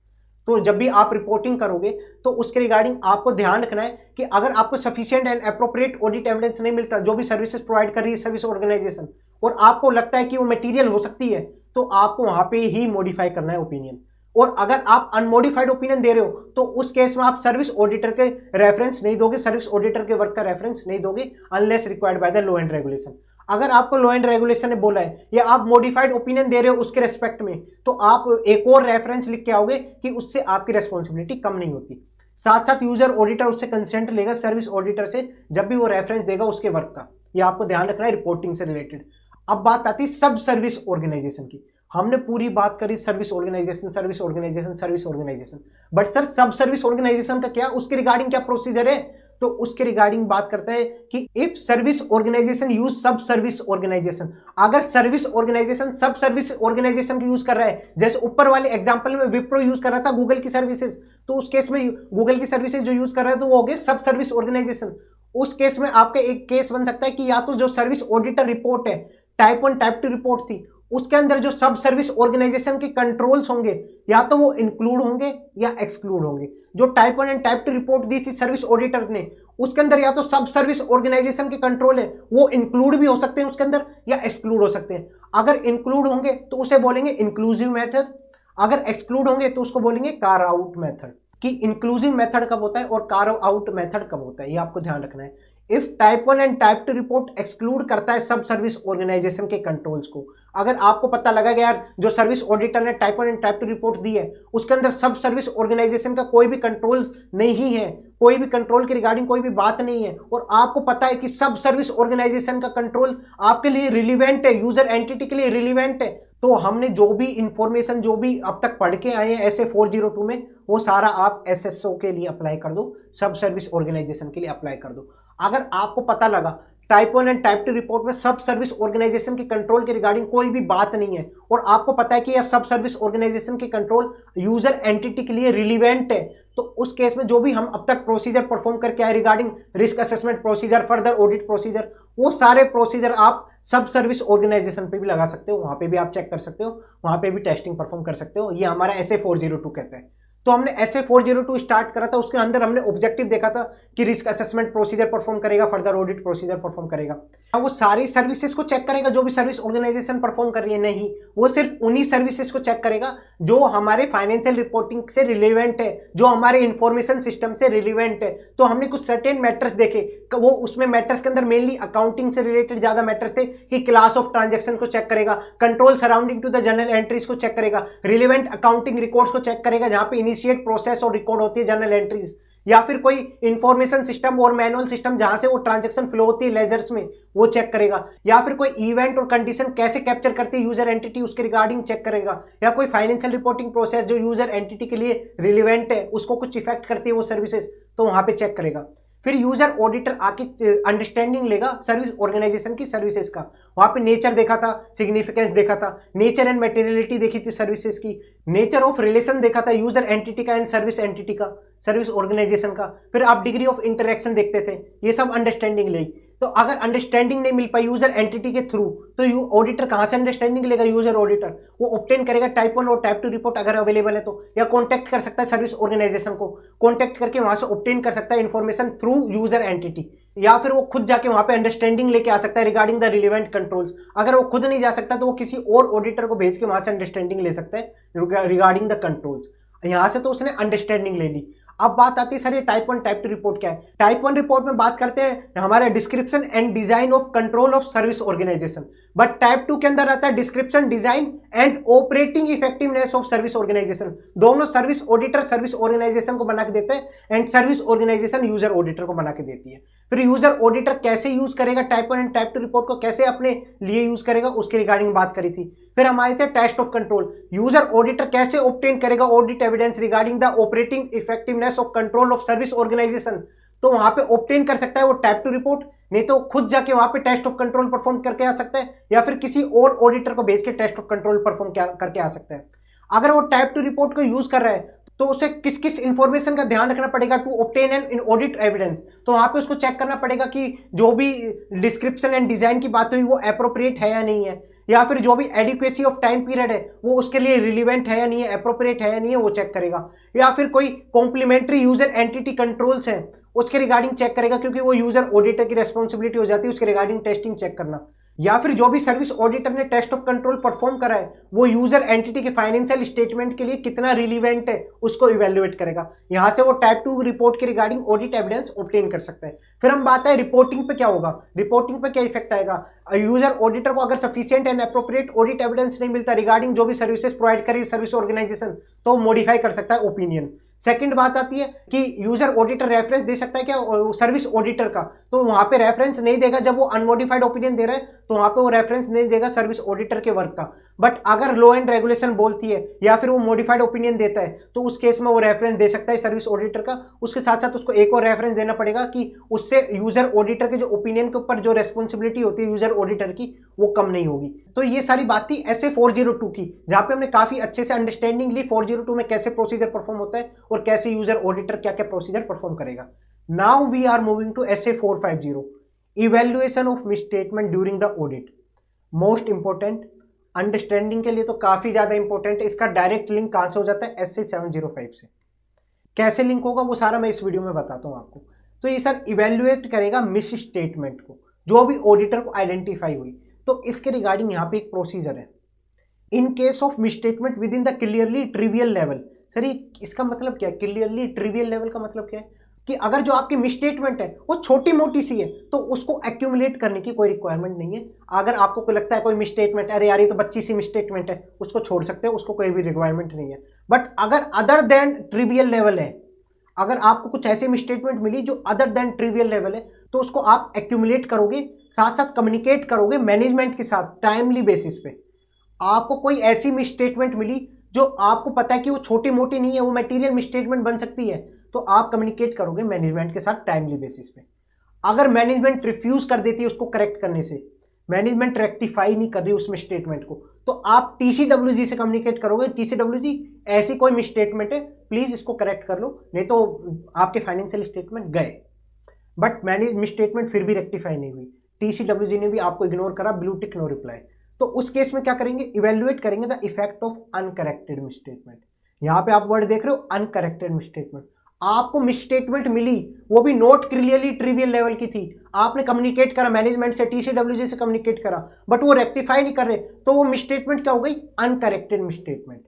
तो जब भी आप रिपोर्टिंग करोगे तो उसके रिगार्डिंग आपको ध्यान रखना है कि अगर आपको sufficient and appropriate audit evidence नहीं मिलता, जो भी सर्विसेज प्रोवाइड कर रही है सर्विस ऑर्गेनाइजेशन, और आपको लगता है कि वो मटेरियल हो सकती है, तो आपको वहां पे ही मॉडिफाई करना है ओपिनियन। और अगर आप अनमोडिफाइड ओपिनियन दे रहे हो तो उस केस में आप सर्विस ऑडिटर के रेफरेंस नहीं दोगे, सर्विस ऑडिटर के वर्क का रेफरेंस नहीं दोगे unless required by the law and regulation. अगर आपको लॉ एंड रेगुलेशन ने बोला है या आप मॉडिफाइड ओपिनियन दे रहे हो उसके रेस्पेक्ट में, तो आप एक और रेफरेंस लिख के आओगे कि उससे आपकी रेस्पॉन्सिबिलिटी कम नहीं होती। साथ साथ यूजर ऑडिटर उससे कंसेंट लेगा सर्विस ऑडिटर से जब भी वो रेफरेंस देगा उसके वर्क का, ये आपको ध्यान रखना है रिपोर्टिंग से रिलेटेड। अब बात आती है सब सर्विस ऑर्गेनाइजेशन की। हमने पूरी बात करी service organization service organization service organization, but sir सब सर्विस ऑर्गेनाइजेशन का क्या, उसके रिगार्डिंग क्या प्रोसीजर है? तो उसके रिगार्डिंग बात करते हैं कि इफ सर्विस ऑर्गेनाइजेशन यूज सब सर्विस ऑर्गेनाइजेशन, अगर सर्विस ऑर्गेनाइजेशन सब सर्विस ऑर्गेनाइजेशन यूज कर रहा है, जैसे ऊपर वाले एग्जांपल में विप्रो यूज कर रहा था गूगल की सर्विसेज, तो उस केस में गूगल की सर्विसेज जो यूज कर रहा है तो वो हो गए सब सर्विस ऑर्गेनाइजेशन। उस केस में आपका एक केस बन सकता है कि या तो जो सर्विस ऑडिटर रिपोर्ट है टाइप 1 टाइप 2 रिपोर्ट थी, उसके अंदर जो सब सर्विस ऑर्गेनाइजेशन के कंट्रोल्स होंगे या तो वो इंक्लूड होंगे या एक्सक्लूड होंगे। जो टाइप 1 एंड टाइप 2 रिपोर्ट दी थी सर्विस ऑडिटर ने, उसके अंदर या तो सब सर्विस ऑर्गेनाइजेशन के कंट्रोल है, वो इंक्लूड भी हो सकते हैं उसके अंदर या एक्सक्लूड हो सकते हैं। अगर इंक्लूड होंगे तो उसे बोलेंगे इंक्लूसिव मेथड, अगर एक्सक्लूड होंगे तो उसको बोलेंगे कार आउट मेथड। कि इंक्लूसिव मेथड कब होता है और कार आउट मेथड कब होता है, ये आपको ध्यान रखना है। If type 1 and type 2 report exclude करता है सब सर्विस ऑर्गेनाइजेशन के कंट्रोल्स को, अगर आपको पता लगा कि यार जो सर्विस ऑडिटर ने टाइप 1 एंड टाइप 2 रिपोर्ट दी है उसके अंदर सब सर्विस ऑर्गेनाइजेशन का कोई भी कंट्रोल नहीं है, कोई भी कंट्रोल के रिगार्डिंग कोई भी बात नहीं है, और आपको पता है कि सब सर्विस ऑर्गेनाइजेशन का कंट्रोल आपके लिए रिलीवेंट है, यूजर एंटिटी के लिए रिलीवेंट है, तो हमने जो भी इंफॉर्मेशन जो भी अब तक पढ़ के आए हैं SA 402 में, वो सारा आप SSO के लिए अप्लाई कर दो, सब सर्विस ऑर्गेनाइजेशन के लिए अप्लाई कर दो। अगर आपको पता लगा टाइप 1 एंड टाइप 2 रिपोर्ट में सब सर्विस ऑर्गेनाइजेशन के कंट्रोल के रिगार्डिंग कोई भी बात नहीं है, और आपको पता है कि यह सब सर्विस ऑर्गेनाइजेशन के कंट्रोल यूजर एंटिटी के लिए रिलीवेंट है, तो उस केस में जो भी हम अब तक प्रोसीजर परफॉर्म करके आए regarding risk assessment procedure, further audit procedure, वो सारे प्रोसीजर आप सब सर्विस ऑर्गेनाइजेशन पे भी लगा सकते हो, वहां पे भी आप चेक कर सकते हो, वहां पे भी टेस्टिंग परफॉर्म कर सकते हो। ये हमारा SA 402 कहता है। तो हमने SA 402 स्टार्ट करा था, उसके अंदर हमने ऑब्जेक्टिव देखा था कि रिस्क असेसमेंट प्रोसीजर परफॉर्म करेगा, फर्दर ऑडिट प्रोसीजर परफॉर्म करेगा। अब वो सारी सर्विसेज को चेक करेगा जो भी सर्विस ऑर्गेनाइजेशन परफॉर्म कर रही है, नहीं, वो सिर्फ उन्हीं सर्विसेज को चेक करेगा जो हमारे फाइनेंशियल रिपोर्टिंग से रिलेवेंट है, जो हमारे इंफॉर्मेशन सिस्टम से रिलेवेंट है। तो हमने कुछ सर्टेन मैटर्स देखे, वो उसमें मैटर्स के अंदर मेनली अकाउंटिंग से रिलेटेड ज्यादा मैटर थे कि क्लास ऑफ ट्रांजेक्शन को चेक करेगा, control surrounding to the journal entries को चेक करेगा, रिलेवेंट अकाउंटिंग रिकॉर्ड्स को चेक करेगा जहां पे इनिशिएट प्रोसेस और रिकॉर्ड होती है जर्नल एंट्रीज, या फिर कोई इंफॉर्मेशन सिस्टम और मैनुअल सिस्टम जहां से वो ट्रांजैक्शन फ्लो होती है लेजर्स में, वो चेक करेगा, या फिर कोई इवेंट और कंडीशन कैसे कैप्चर करती है यूजर एंटिटी उसके रिगार्डिंग चेक करेगा, या कोई फाइनेंशियल रिपोर्टिंग प्रोसेस जो यूजर एंटिटी के लिए रिलेवेंट है उसको कुछ इफेक्ट करती है वो सर्विसेज, तो वहां पे चेक करेगा। फिर यूजर ऑडिटर आके अंडरस्टैंडिंग लेगा सर्विस ऑर्गेनाइजेशन की सर्विसेज का, वहां पे नेचर देखा था, सिग्निफिकेंस देखा था, नेचर एंड मटेरियलिटी देखी थी सर्विसेज की, नेचर ऑफ रिलेशन देखा था यूजर एंटिटी का एंड सर्विस एंटिटी का, सर्विस ऑर्गेनाइजेशन का, फिर आप डिग्री ऑफ इंटरेक्शन देखते थे, ये सब अंडरस्टैंडिंग ली। तो अगर अंडरस्टैंडिंग नहीं मिल पाई यूजर एंटिटी के थ्रू, तो ऑडिटर कहां से अंडरस्टैंडिंग लेगा? यूजर ऑडिटर वो ऑब्टेन करेगा टाइप 1 और टाइप 2 रिपोर्ट अगर अवेलेबल है तो, या कॉन्टैक्ट कर सकता है सर्विस ऑर्गेनाइजेशन को, कॉन्टैक्ट करके वहां से ऑब्टेन कर सकता है इंफॉर्मेशन थ्रू यूजर एंटिटी, या फिर वो खुद जाके वहां पे अंडरस्टैंडिंग लेके आ सकता है रिगार्डिंग द रिलेवेंट कंट्रोल्स। अगर वो खुद नहीं जा सकता तो वो किसी और ऑडिटर को भेज के वहां से अंडरस्टैंडिंग ले सकता है रिगार्डिंग द कंट्रोल्स। यहां से तो उसने अंडरस्टैंडिंग ले ली। अब बात आती है सर ये टाइप 1 टाइप 2 रिपोर्ट क्या है? टाइप 1 रिपोर्ट में बात करते हैं हमारे description and design of control of service organization, but type 2 के अंदर आता है description, design and operating effectiveness of service organization. दोनों सर्विस ऑडिटर सर्विस ऑर्गेनाइजेशन को बना के देते हैं and service organization user auditor को बना के देती है। फिर यूजर ऑडिटर कैसे यूज करेगा टाइप 1 एंड टाइप 2 रिपोर्ट को, कैसे अपने लिए यूज करेगा, उसके रिगार्डिंग बात करी थी। फिर हमारे थे test of control, user auditor कैसे ऑब्टेन करेगा audit evidence regarding the operating effectiveness of control of service organization, तो वहां पे ऑब्टेन कर सकता है वो टाइप 2 रिपोर्ट, नहीं तो खुद जाके वहां पे टेस्ट ऑफ कंट्रोल परफॉर्म करके आ सकता है, या फिर किसी और ऑडिटर को भेज के टेस्ट ऑफ कंट्रोल परफॉर्म करके आ सकता है। अगर वो टाइप 2 रिपोर्ट को यूज कर रहा है तो उसे किस किस इंफॉर्मेशन का ध्यान रखना पड़ेगा to obtain an audit evidence, तो वहां पे उसको चेक करना पड़ेगा कि जो भी डिस्क्रिप्शन एंड डिजाइन की बात हुई वो एप्रोप्रिएट है या नहीं है, या फिर जो भी एडिक्वेसी ऑफ टाइम पीरियड है वो उसके लिए रिलीवेंट है या नहीं है, एप्रोप्रिएट है या नहीं है, वो चेक करेगा, या फिर कोई कॉम्प्लीमेंट्री यूजर एंटिटी कंट्रोल्स हैं उसके रिगार्डिंग चेक करेगा, क्योंकि वो यूजर ऑडिटर की रेस्पॉन्सिबिलिटी हो जाती है उसके रिगार्डिंग टेस्टिंग चेक करना, या फिर जो भी सर्विस ऑडिटर ने टेस्ट ऑफ कंट्रोल परफॉर्म करा है वो यूजर एंटिटी के फाइनेंशियल स्टेटमेंट के लिए कितना रिलीवेंट है उसको इवेल्युएट करेगा। यहां से वो टाइप 2 रिपोर्ट के रिगार्डिंग ऑडिट एविडेंस ऑब्टेन कर सकता है। फिर हम बात है रिपोर्टिंग पे क्या होगा, रिपोर्टिंग पे क्या इफेक्ट आएगा? यूजर ऑडिटर को अगर sufficient and appropriate audit evidence नहीं मिलता रिगार्डिंग जो भी सर्विसेज प्रोवाइड करी सर्विस ऑर्गेनाइजेशन, तो मॉडिफाई कर सकता है ओपिनियन। सेकंड बात आती है कि यूजर ऑडिटर रेफरेंस दे सकता है क्या सर्विस ऑडिटर का, तो वहां पे रेफरेंस नहीं देगा जब वो अनमोडिफाइड ओपिनियन दे रहा है, तो वहां पे वो रेफरेंस नहीं देगा सर्विस ऑडिटर के वर्क का। बट अगर लॉ एंड रेगुलेशन बोलती है या फिर वो मॉडिफाइड ओपिनियन देता है तो उस केस में वो रेफरेंस दे सकता है सर्विस ऑडिटर का। उसके साथ साथ उसको एक और रेफरेंस देना पड़ेगा कि उससे यूजर ऑडिटर के जो ओपिनियन के ऊपर जो रेस्पॉन्सिबिलिटी होती है यूजर ऑडिटर की वो कम नहीं होगी। तो ये सारी बात थी SA 402 की, जहां पे हमने काफी अच्छे से अंडरस्टैंडिंग ली 402 में कैसे प्रोसीजर परफॉर्म होता है और कैसे यूजर ऑडिटर क्या क्या प्रोसीजर परफॉर्म करेगा। Now we are moving to SA 450 evaluation of misstatement during the audit. Most important, understanding के लिए तो काफी ज्यादा इंपॉर्टेंट है। इसका डायरेक्ट लिंक कहां से हो जाता है? SA 705 से। कैसे लिंक होगा वो सारा मैं इस वीडियो में बताता हूं आपको। तो ये सर इवेल्युएट करेगा मिस स्टेटमेंट को, जो भी ऑडिटर को आइडेंटिफाई हुई, तो इसके रिगार्डिंग यहाँ पे एक प्रोसीजर है। इन case of misstatement with in the clearly trivial level. Sir इसका मतलब क्या है? क्लियरली ट्रिवियल लेवल का मतलब क्या है कि अगर जो आपकी मिसस्टेटमेंट है वो छोटी मोटी सी है तो उसको एक्यूमुलेट करने की कोई रिक्वायरमेंट नहीं है। अगर आपको कोई लगता है कोई मिसस्टेटमेंट, अरे यार ये तो बच्ची सी मिसस्टेटमेंट है, उसको छोड़ सकते हो, उसको कोई भी रिक्वायरमेंट नहीं है। बट अगर अदर देन ट्रिवियल लेवल है, अगर आपको कुछ ऐसे मिसस्टेटमेंट मिली जो अदर देन ट्रिवियल लेवल है, तो उसको आप एक्यूमुलेट करोगे, साथ साथ कम्युनिकेट करोगे मैनेजमेंट के साथ टाइमली बेसिस पे। आपको कोई ऐसी मिसस्टेटमेंट मिली जो आपको पता है कि वो छोटी मोटी नहीं है, वो मटेरियल मिसस्टेटमेंट बन सकती है, तो आप कम्युनिकेट करोगे मैनेजमेंट के साथ टाइमली बेसिस पे। अगर मैनेजमेंट रिफ्यूज कर देती है उसको करेक्ट करने से, मैनेजमेंट रेक्टिफाई नहीं कर रही उस मिसस्टेटमेंट को, तो आप टीसीडब्ल्यूजी से कम्युनिकेट करोगे, टीसीडब्ल्यूजी ऐसी कोई मिसस्टेटमेंट है प्लीज इसको करेक्ट कर लो, नहीं तो आपके फाइनेंशियल स्टेटमेंट गए। बट मैनेज मिसस्टेटमेंट फिर भी रेक्टिफाई नहीं हुई, टीसीडब्ल्यूजी ने भी आपको इग्नोर करा, ब्लू टिक नो रिप्लाई, तो उस केस में क्या करेंगे, इवेल्युएट करेंगे the effect of uncorrected misstatement. यहां पे आप वर्ड देख रहे हो अनकरेक्टेड मिसस्टेटमेंट, आपको मिसस्टेटमेंट मिली वो भी नोट क्लियरली ट्रिवियल लेवल की थी, आपने कम्युनिकेट करा मैनेजमेंट से, टीसीडब्ल्यूजी से कम्युनिकेट करा, बट वो रेक्टिफाई नहीं कर रहे, तो वो मिसस्टेटमेंट क्या हो गई, अनकरेक्टेड मिसस्टेटमेंट।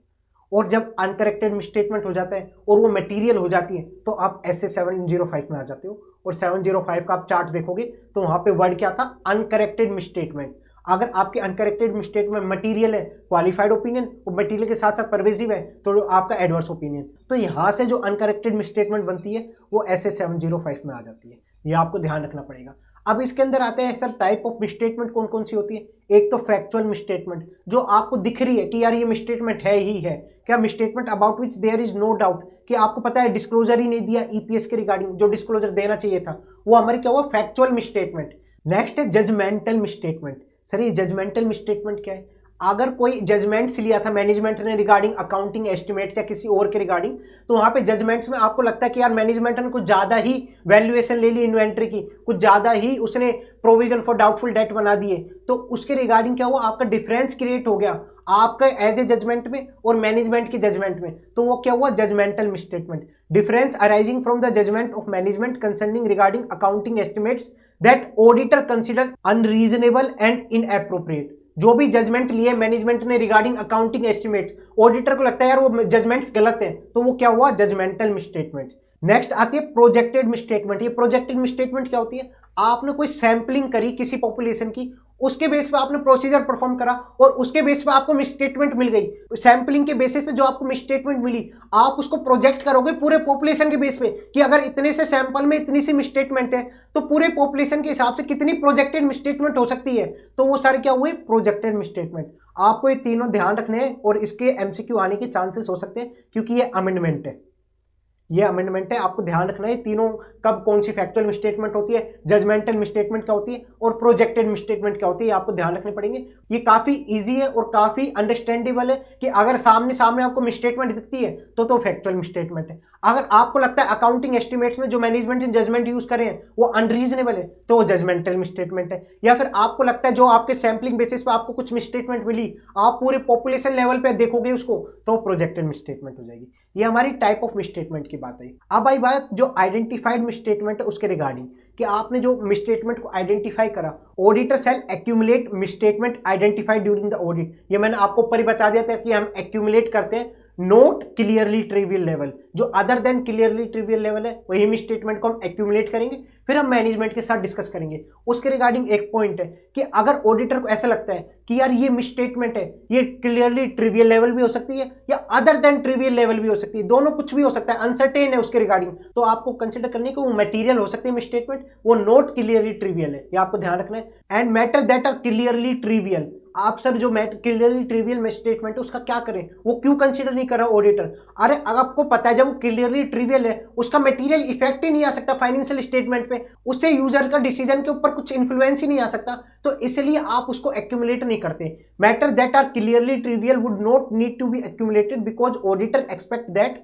और जब अनकरेक्टेड मिसस्टेटमेंट हो जाता है और वो मटेरियल हो जाती है तो आप ऐसे 705 में आ जाते हो, और 705 का आप चार्ट देखोगे तो वहां पे वर्ड क्या था, अनकरेक्टेड मिसस्टेटमेंट। अगर आपके अनकरेक्टेड मिसस्टेटमेंट मटेरियल है, क्वालिफाइड ओपिनियन, वो मटेरियल के साथ साथ परवेजिव है, तो आपका एडवर्स ओपिनियन, तो यहां से जो अनकरेक्टेड मिसस्टेटमेंट बनती है वो ऐसे 705 में आ जाती है, ये आपको ध्यान रखना पड़ेगा। अब इसके अंदर आते हैं सर टाइप ऑफ मिसस्टेटमेंट कौन कौन सी होती है। एक तो फैक्चुअल मिसस्टेटमेंट, जो आपको दिख रही है कि यार ये मिसस्टेटमेंट है ही है, क्या misstatement about which there is no doubt, कि आपको पता है डिस्क्लोजर ही नहीं दिया ईपीएस के रिगार्डिंग, जो डिस्क्लोजर देना चाहिए था, वो हमारी क्या हुआ, फैक्चुअल मिसस्टेटमेंट। नेक्स्ट है जजमेंटल मिसस्टेटमेंट। सर ये जजमेंटल मिसस्टेटमेंट क्या है, अगर कोई जजमेंट्स लिया था मैनेजमेंट ने रिगार्डिंग अकाउंटिंग एस्टिमेट्स या किसी और के रिगार्डिंग, तो वहां पे जजमेंट्स में आपको लगता है कि यार मैनेजमेंट ने कुछ ज्यादा ही वैल्यूएशन ले ली इन्वेंट्री की, कुछ ज्यादा ही उसने प्रोविजन फॉर डाउटफुल डेट बना दिए, तो उसके रिगार्डिंग क्या हुआ, आपका डिफरेंस क्रिएट हो गया आपका एज ए जजमेंट में और मैनेजमेंट के जजमेंट में, तो वो क्या हुआ, judgmental misstatement. Difference arising from the judgment of management concerning regarding accounting estimates that auditor consider unreasonable and inappropriate. जो भी जजमेंट लिए मैनेजमेंट ने रिगार्डिंग अकाउंटिंग एस्टिमेट, ऑडिटर को लगता है यार वो जजमेंट्स गलत हैं, तो वो क्या हुआ, जजमेंटल मिसस्टेटमेंट। नेक्स्ट आती है प्रोजेक्टेड मिसस्टेटमेंट। ये प्रोजेक्टेड मिसस्टेटमेंट क्या होती है, आपने कोई सैंपलिंग करी किसी पॉपुलेशन की, उसके बेस पे आपने प्रोसीजर परफॉर्म करा और उसके बेस पे आपको मिसस्टेटमेंट मिल गई, सैंपलिंग के बेसिस पे जो आपको मिसस्टेटमेंट मिली, आप उसको प्रोजेक्ट करोगे पूरे पॉपुलेशन के बेस पे कि अगर इतने से सैंपल में इतनी सी मिसस्टेटमेंट है तो पूरे पॉपुलेशन के हिसाब से कितनी प्रोजेक्टेड मिसस्टेटमेंट हो सकती है, तो वो सारे क्या हुए, प्रोजेक्टेड मिसस्टेटमेंट। आपको ये तीनों ध्यान रखने हैं और इसके एमसीक्यू आने के चांसेस हो सकते हैं क्योंकि ये अमेंडमेंट है, ये अमेंडमेंट है, आपको ध्यान रखना है तीनों कब कौन सी फैक्चुअल मिसस्टेटमेंट होती है, जजमेंटल मिसस्टेटमेंट क्या होती है और प्रोजेक्टेड मिसस्टेटमेंट क्या होती है, आपको ध्यान रखने पड़ेंगे। ये काफी इजी है और काफी अंडरस्टैंडेबल है कि अगर सामने सामने आपको मिसस्टेटमेंट दिखती है तो फैक्चुअल मिसस्टेटमेंट है। अगर आपको लगता है अकाउंटिंग एस्टिमेट्स में जो मैनेजमेंट ने जजमेंट यूज करे हैं वो अनरीजनेबल है तो वो जजमेंटल मिसस्टेटमेंट है, या फिर आपको लगता है जो आपके सैंपलिंग बेसिस पे आपको कुछ मिसस्टेटमेंट मिली, आप पूरे पॉपुलेशन लेवल पे देखोगे उसको, तो प्रोजेक्टेड मिसस्टेटमेंट हो जाएगी। ये हमारी टाइप ऑफ मिसस्टेटमेंट की बात आई। अब आई बात जो आइडेंटिफाइड मिसस्टेटमेंट है उसके रिगार्डिंग, कि आपने जो मिसस्टेटमेंट को आइडेंटिफाई करा, auditor shall accumulate misstatement identified during the audit. ये मैंने आपको ऊपर ही बता दिया था कि हम एक्यूमुलेट करते हैं नोट क्लियरली ट्रिवियल लेवल, जो other than clearly trivial level है वही मिसस्टेटमेंट को हम एक्यूमुलेट करेंगे, फिर हम मैनेजमेंट के साथ डिस्कस करेंगे। उसके रिगार्डिंग एक पॉइंट है कि अगर ऑडिटर को ऐसा लगता है कि यार ये मिसस्टेटमेंट है, ये क्लियरली ट्रिवियल लेवल भी हो सकती है या अदर देन ट्रिवियल लेवल भी हो सकती है, दोनों कुछ भी हो सकता है, अनसर्टेन है उसके रिगार्डिंग, तो आपको कंसिडर करने को वो मटेरियल हो सकती है मिसस्टेटमेंट, वो नोट क्लियरली ट्रिवियल है, ये आपको ध्यान रखना है। And matter that are clearly trivial, आप सर जो क्लियरली ट्रिवियल मिसस्टेटमेंट है उसका क्या करें, वो क्यों कंसीडर नहीं कर रहा ऑडिटर। अरे आपको पता है जब वो क्लियरली ट्रिवियल है उसका मटेरियल इफेक्ट ही नहीं आ सकता फाइनेंशियल स्टेटमेंट पे, उससे यूजर का डिसीजन के ऊपर कुछ इन्फ्लुएंस ही नहीं आ सकता, तो इसलिए आप उसको एक्यूमुलेट नहीं करते। Matter that are clearly trivial would not need to be accumulated because auditor expect that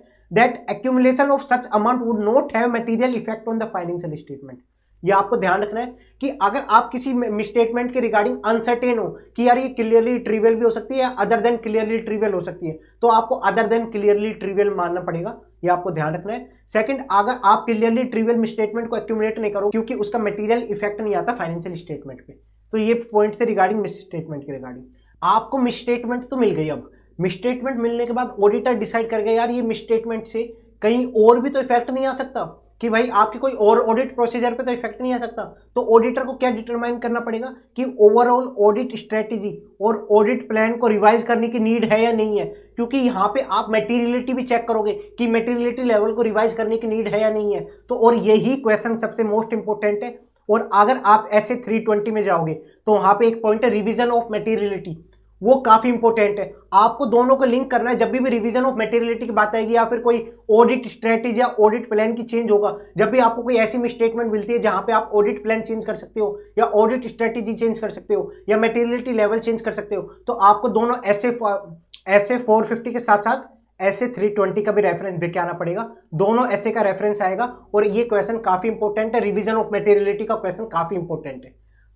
accumulation of such amount would not have material effect on the financial statement। ये आपको ध्यान रखना है कि अगर आप किसी मिसस्टेटमेंट के रिगार्डिंग अनसर्टेन हो कि यार ये क्लियरली ट्रिवियल भी हो सकती है या अदर देन क्लियरली ट्रिवियल हो सकती है, तो आपको अदर देन क्लियरली ट्रिवियल मानना पड़ेगा, ये आपको ध्यान रखना है। सेकंड, अगर आप क्लियरली ट्रिवियल मिसस्टेटमेंट को एक्यूमुलेट नहीं करो क्योंकि उसका मटेरियल इफेक्ट नहीं आता फाइनेंशियल स्टेटमेंट पे, तो ये पॉइंट थे रिगार्डिंग मिसस्टेटमेंट के रिगार्डिंग। आपको मिसस्टेटमेंट तो मिल गई, अब मिसस्टेटमेंट मिलने के बाद ऑडिटर डिसाइड कर गया यार ये मिसस्टेटमेंट से कहीं और भी तो इफेक्ट नहीं आ सकता, कि भाई आपकी कोई और ऑडिट प्रोसीजर पे तो इफेक्ट नहीं आ सकता, तो ऑडिटर को क्या डिटरमाइन करना पड़ेगा कि ओवरऑल ऑडिट स्ट्रेटेजी और ऑडिट प्लान को रिवाइज करने की नीड है या नहीं है, क्योंकि यहाँ पे आप मटेरियलिटी भी चेक करोगे कि मटेरियलिटी लेवल को रिवाइज करने की नीड है या नहीं है, तो और यही क्वेश्चन सबसे मोस्ट इंपॉर्टेंट है। और अगर आप ऐसे 320 में जाओगे तो वहां पे एक पॉइंट है रिवीजन ऑफ मटेरियलिटी, वो काफी इंपॉर्टेंट है। आपको दोनों को लिंक करना है। जब भी रिवीजन ऑफ मटेरियलिटी की बात आएगी या फिर कोई ऑडिट स्ट्रेटेजी या ऑडिट प्लान की चेंज होगा, जब भी आपको कोई ऐसी स्टेटमेंट मिलती है जहां पे आप ऑडिट प्लान चेंज कर सकते हो या ऑडिट स्ट्रेटेजी चेंज कर सकते हो या मटेरियलिटी लेवल चेंज कर सकते हो, तो आपको दोनों ऐसे 450 के साथ साथ ऐसे 320 का भी रेफरेंस देके आना पड़ेगा। दोनों ऐसे का रेफरेंस आएगा और ये क्वेश्चन काफी इंपॉर्टेंट है। रिवीजन ऑफ मटेरियलिटी का क्वेश्चन काफी इंपॉर्टेंट है।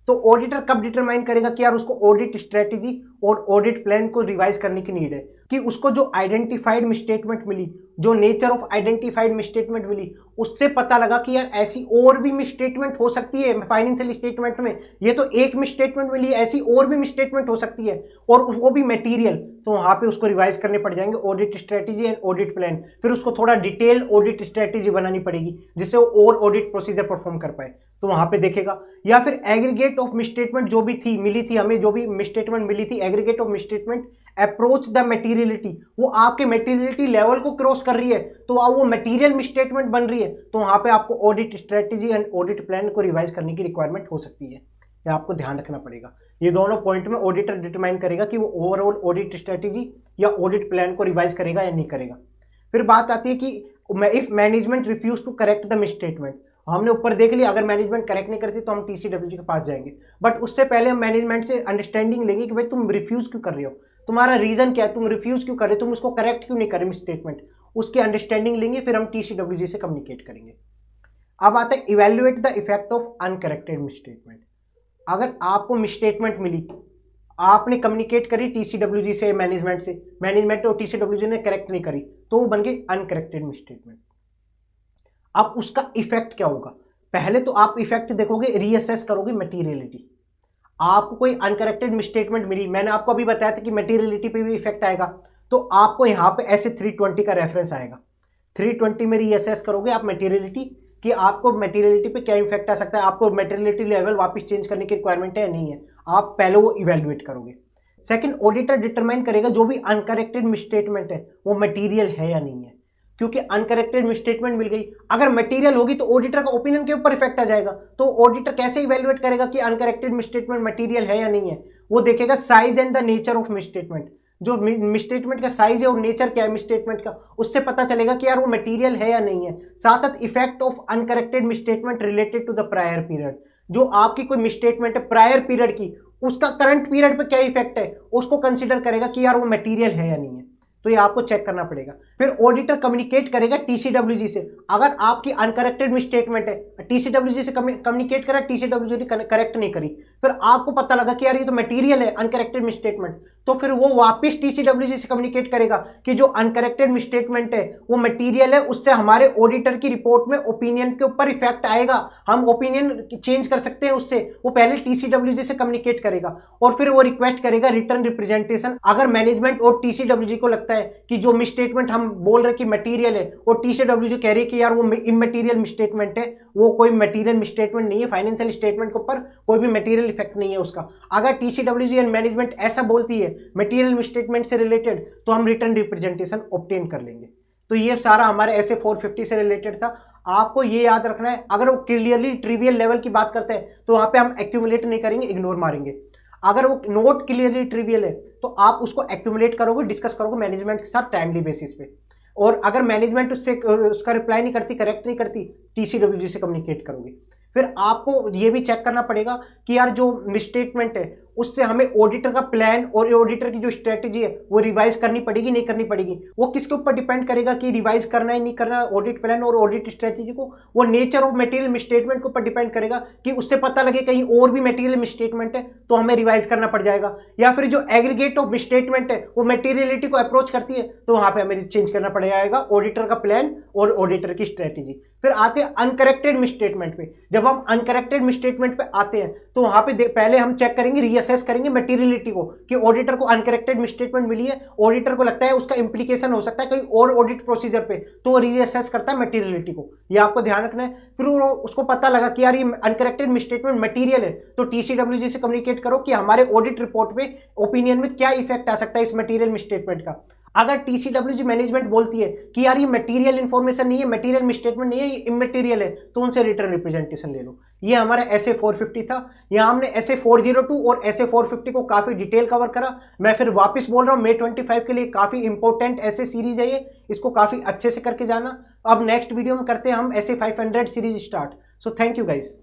तो ऑडिटर कब डिटरमाइन करेगा कि यार उसको ऑडिट स्ट्रेटेजी और ऑडिट प्लान को रिवाइज करने की नीड है, कि उसको जो आइडेंटिफाइड मिसस्टेटमेंट मिली, जो नेचर ऑफ आइडेंटिफाइड मिसस्टेटमेंट मिली, उससे पता लगा कि यार ऐसी और भी मिसस्टेटमेंट हो सकती है फाइनेंशियल स्टेटमेंट में। ये तो एक मिसस्टेटमेंट मिली है, ऐसी और भी मिसस्टेटमेंट हो सकती है और वो भी मटेरियल। तो वहां पे उसको रिवाइज करने पड़ जाएंगे audit strategy and audit plan. फिर उसको थोड़ा डिटेल ऑडिट स्ट्रेटेजी बनानी पड़ेगी जिससे वो और ऑडिट प्रोसीजर परफॉर्म कर पाए, तो वहां पे देखेगा। या फिर एग्रीगेट ऑफ मिसस्टेटमेंट जो भी थी मिली थी हमें, जो भी मिसस्टेटमेंट मिली थी, aggregate of misstatement approach the materiality, वो आपके मटेरियलिटी लेवल को क्रॉस कर रही है तो वो मटेरियल मिसस्टेटमेंट बन रही है, तो वहां पे आपको audit strategy and audit plan को रिवाइज करने की रिक्वायरमेंट हो सकती है। ये आपको ध्यान रखना पड़ेगा। ये दोनों पॉइंट में ऑडिटर डिटरमाइन करेगा कि वो ओवरऑल ऑडिट स्ट्रेटेजी या ऑडिट प्लान को रिवाइज करेगा या नहीं करेगा। फिर बात आती है कि if management refuse to correct the misstatement, हमने ऊपर देख लिया अगर मैनेजमेंट करेक्ट नहीं करती तो हम टीसीडब्ल्यूजी के पास जाएंगे, बट उससे पहले हम मैनेजमेंट से अंडरस्टैंडिंग लेंगे कि भाई तुम रिफ्यूज क्यों कर रहे हो, तुम्हारा रीजन क्या है, तुम रिफ्यूज क्यों कर रहे हो, तुम उसको करेक्ट क्यों नहीं कर रहे मिसस्टेटमेंट, उसकी अंडरस्टैंडिंग लेंगे। फिर हम टीसीडब्ल्यूजी से कम्युनिकेट करेंगे। अब आता है evaluate the effect of uncorrected misstatement. अगर आपको मिसस्टेटमेंट मिली, आपने कम्युनिकेट करी टीसीडब्ल्यूजी से, मैनेजमेंट और टीसीडब्ल्यूजी ने करेक्ट नहीं करी, तो वो बन गई अनकरेक्टेड मिसस्टेटमेंट। अब उसका इफेक्ट क्या होगा? पहले तो आप इफेक्ट देखोगे, रीअसेस करोगे मटेरियलिटी। आपको कोई अनकरेक्टेड मिसस्टेटमेंट मिली, मैंने आपको अभी बताया था कि मटेरियलिटी पे भी इफेक्ट आएगा, तो आपको यहां पे ऐसे 320 का रेफरेंस आएगा। 320 में रीअसेस करोगे आप मटेरियलिटी कि आपको मटेरियलिटी पे क्या इफेक्ट आ सकता है, आपको मटेरियलिटी लेवल वापस चेंज करने की रिक्वायरमेंट है या नहीं है, आप पहले वो इवेल्युएट करोगे। सेकंड, ऑडिटर डिटरमाइन करेगा जो भी अनकरेक्टेड मिसस्टेटमेंट है वो मटेरियल है या नहीं है, क्योंकि अनकरेक्टेड मिसस्टेटमेंट मिल गई, अगर मटेरियल होगी तो ऑडिटर का ओपिनियन के ऊपर इफेक्ट आ जाएगा। तो ऑडिटर कैसे इवेल्युएट करेगा कि अनकरेक्टेड मिसस्टेटमेंट मटेरियल है या नहीं है? वो देखेगा size and the nature of misstatement, जो मिसस्टेटमेंट का साइज है और नेचर क्या है मिसस्टेटमेंट का, उससे पता चलेगा कि यार वो मटेरियल है या नहीं है। साथ साथ effect of uncorrected misstatement related to the prior period, जो आपकी कोई मिसस्टेटमेंट है प्रायर पीरियड की, उसका करंट पीरियड पे क्या इफेक्ट है, उसको कंसीडर करेगा कि यार वो मटेरियल है या नहीं है। तो ये आपको चेक करना पड़ेगा। फिर ऑडिटर कम्युनिकेट करेगा टीसीडब्ल्यूजी से, अगर आपकी अनकरेक्टेड मिसस्टेटमेंट है, टीसीडब्ल्यूजी से कम्युनिकेट करा, टीसीडब्ल्यूजी ने करेक्ट नहीं करी, फिर आपको पता लगा कि यार ये तो मटेरियल है अनकरेक्टेड मिसस्टेटमेंट, तो फिर वो वापस टीसीडब्ल्यूजी से कम्युनिकेट करेगा कि जो अनकरेक्टेड मिसस्टेटमेंट है वो मटेरियल है, उससे हमारे ऑडिटर की रिपोर्ट में ओपिनियन के ऊपर इफेक्ट आएगा, हम ओपिनियन चेंज कर सकते हैं उससे। वो पहले टीसीडब्ल्यूजी से कम्युनिकेट करेगा और फिर वो रिक्वेस्ट करेगा रिटर्न रिप्रेजेंटेशन। अगर मैनेजमेंट और टीसीडब्ल्यूजी को लगता है कि जो मिसस्टेटमेंट हम बोल रहे कि मटेरियल है और टीसीडब्ल्यूजी कह रही है कि यार वो इममटेरियल मिसस्टेटमेंट है, वो कोई मटेरियल मिसस्टेटमेंट नहीं है, फाइनेंशियल स्टेटमेंट के ऊपर कोई भी मटेरियल इफेक्ट नहीं है उसका, अगर टीसीडब्ल्यूजी एंड मैनेजमेंट ऐसा बोलती है मटेरियल मिसस्टेटमेंट से रिलेटेड, तो हम रिटर्न रिप्रेजेंटेशन ऑब्टेन कर लेंगे। तो ये सारा हमारे ऐसे 450 से रिलेटेड था। आपको ये याद रखना है, अगर वो क्लियरली ट्रिवियल लेवल की बात करते हैं तो वहां पे हम एक्यूमुलेट नहीं करेंगे, इग्नोर मारेंगे। अगर वो नोट क्लियरली ट्रिवियल है तो आप उसको एक्यूमुलेट करोगे, डिस्कस करोगे मैनेजमेंट के साथ टाइमली बेसिस पे, और अगर मैनेजमेंट उसका रिप्लाई नहीं करती, करेक्ट नहीं करती, टीसीडब्ल्यूजी से कम्युनिकेट करोगे। फिर आपको ये भी चेक करना पड़ेगा कि यार जो मिसस्टेटमेंट है उससे हमें ऑडिटर का प्लान और ऑडिटर की जो स्ट्रेटेजी है वो रिवाइज करनी पड़ेगी नहीं करनी पड़ेगी। वो किसके ऊपर डिपेंड करेगा कि रिवाइज करना है नहीं करना ऑडिट प्लान और ऑडिट स्ट्रेटेजी को, वो नेचर ऑफ मटेरियल मिसस्टेटमेंट के ऊपर डिपेंड करेगा कि उससे पता लगे कहीं और भी मटेरियल मिसस्टेटमेंट है तो हमें रिवाइज करना पड़ जाएगा, या फिर जो एग्रीगेट ऑफ मिसस्टेटमेंट है वो मटेरियलिटी को अप्रोच करती है तो वहां पर हमें चेंज करना पड़ जाएगा ऑडिटर का प्लान और ऑडिटर की स्ट्रेटेजी। फिर आते हैं अनकरेक्टेड मिसस्टेटमेंट पे। जब हम अनकरेक्टेड मिसस्टेटमेंट पे आते हैं तो वहां पे पहले हम चेक करेंगे, रीअसेस करेंगे मटेरियलिटी को कि ऑडिटर को अनकरेक्टेड मिसस्टेटमेंट मिली है, ऑडिटर को लगता है उसका इंप्लीकेशन हो सकता है कहीं और ऑडिट प्रोसीजर पे, तो रीअसेस करता है मटेरियलिटी को, ये आपको ध्यान रखना है। फिर उसको पता लगा कि यार ये अनकरेक्टेड मिसस्टेटमेंट मटेरियल है, तो टीसीडब्ल्यूजी से कम्युनिकेट करो कि हमारे ऑडिट रिपोर्ट पे ओपिनियन में क्या इफेक्ट आ सकता है इस मटेरियल मिसस्टेटमेंट का। अगर टीसीडब्ल्यूजी मैनेजमेंट बोलती है कि यार ये मटेरियल इंफॉर्मेशन नहीं है, मटेरियल मिसस्टेटमेंट नहीं है, ये इममटेरियल है, तो उनसे रिटर्न रिप्रेजेंटेशन ले लो। ये हमारा SA450 था। यहाँ हमने SA402 और SA450 को काफी डिटेल कवर करा। मैं फिर वापस बोल रहा हूँ, May 25 के लिए काफी इंपॉर्टेंट ऐसे सीरीज है ये, इसको काफी अच्छे से करके जाना। अब नेक्स्ट वीडियो में करते हैं हम SA500 series start. So thank you guys.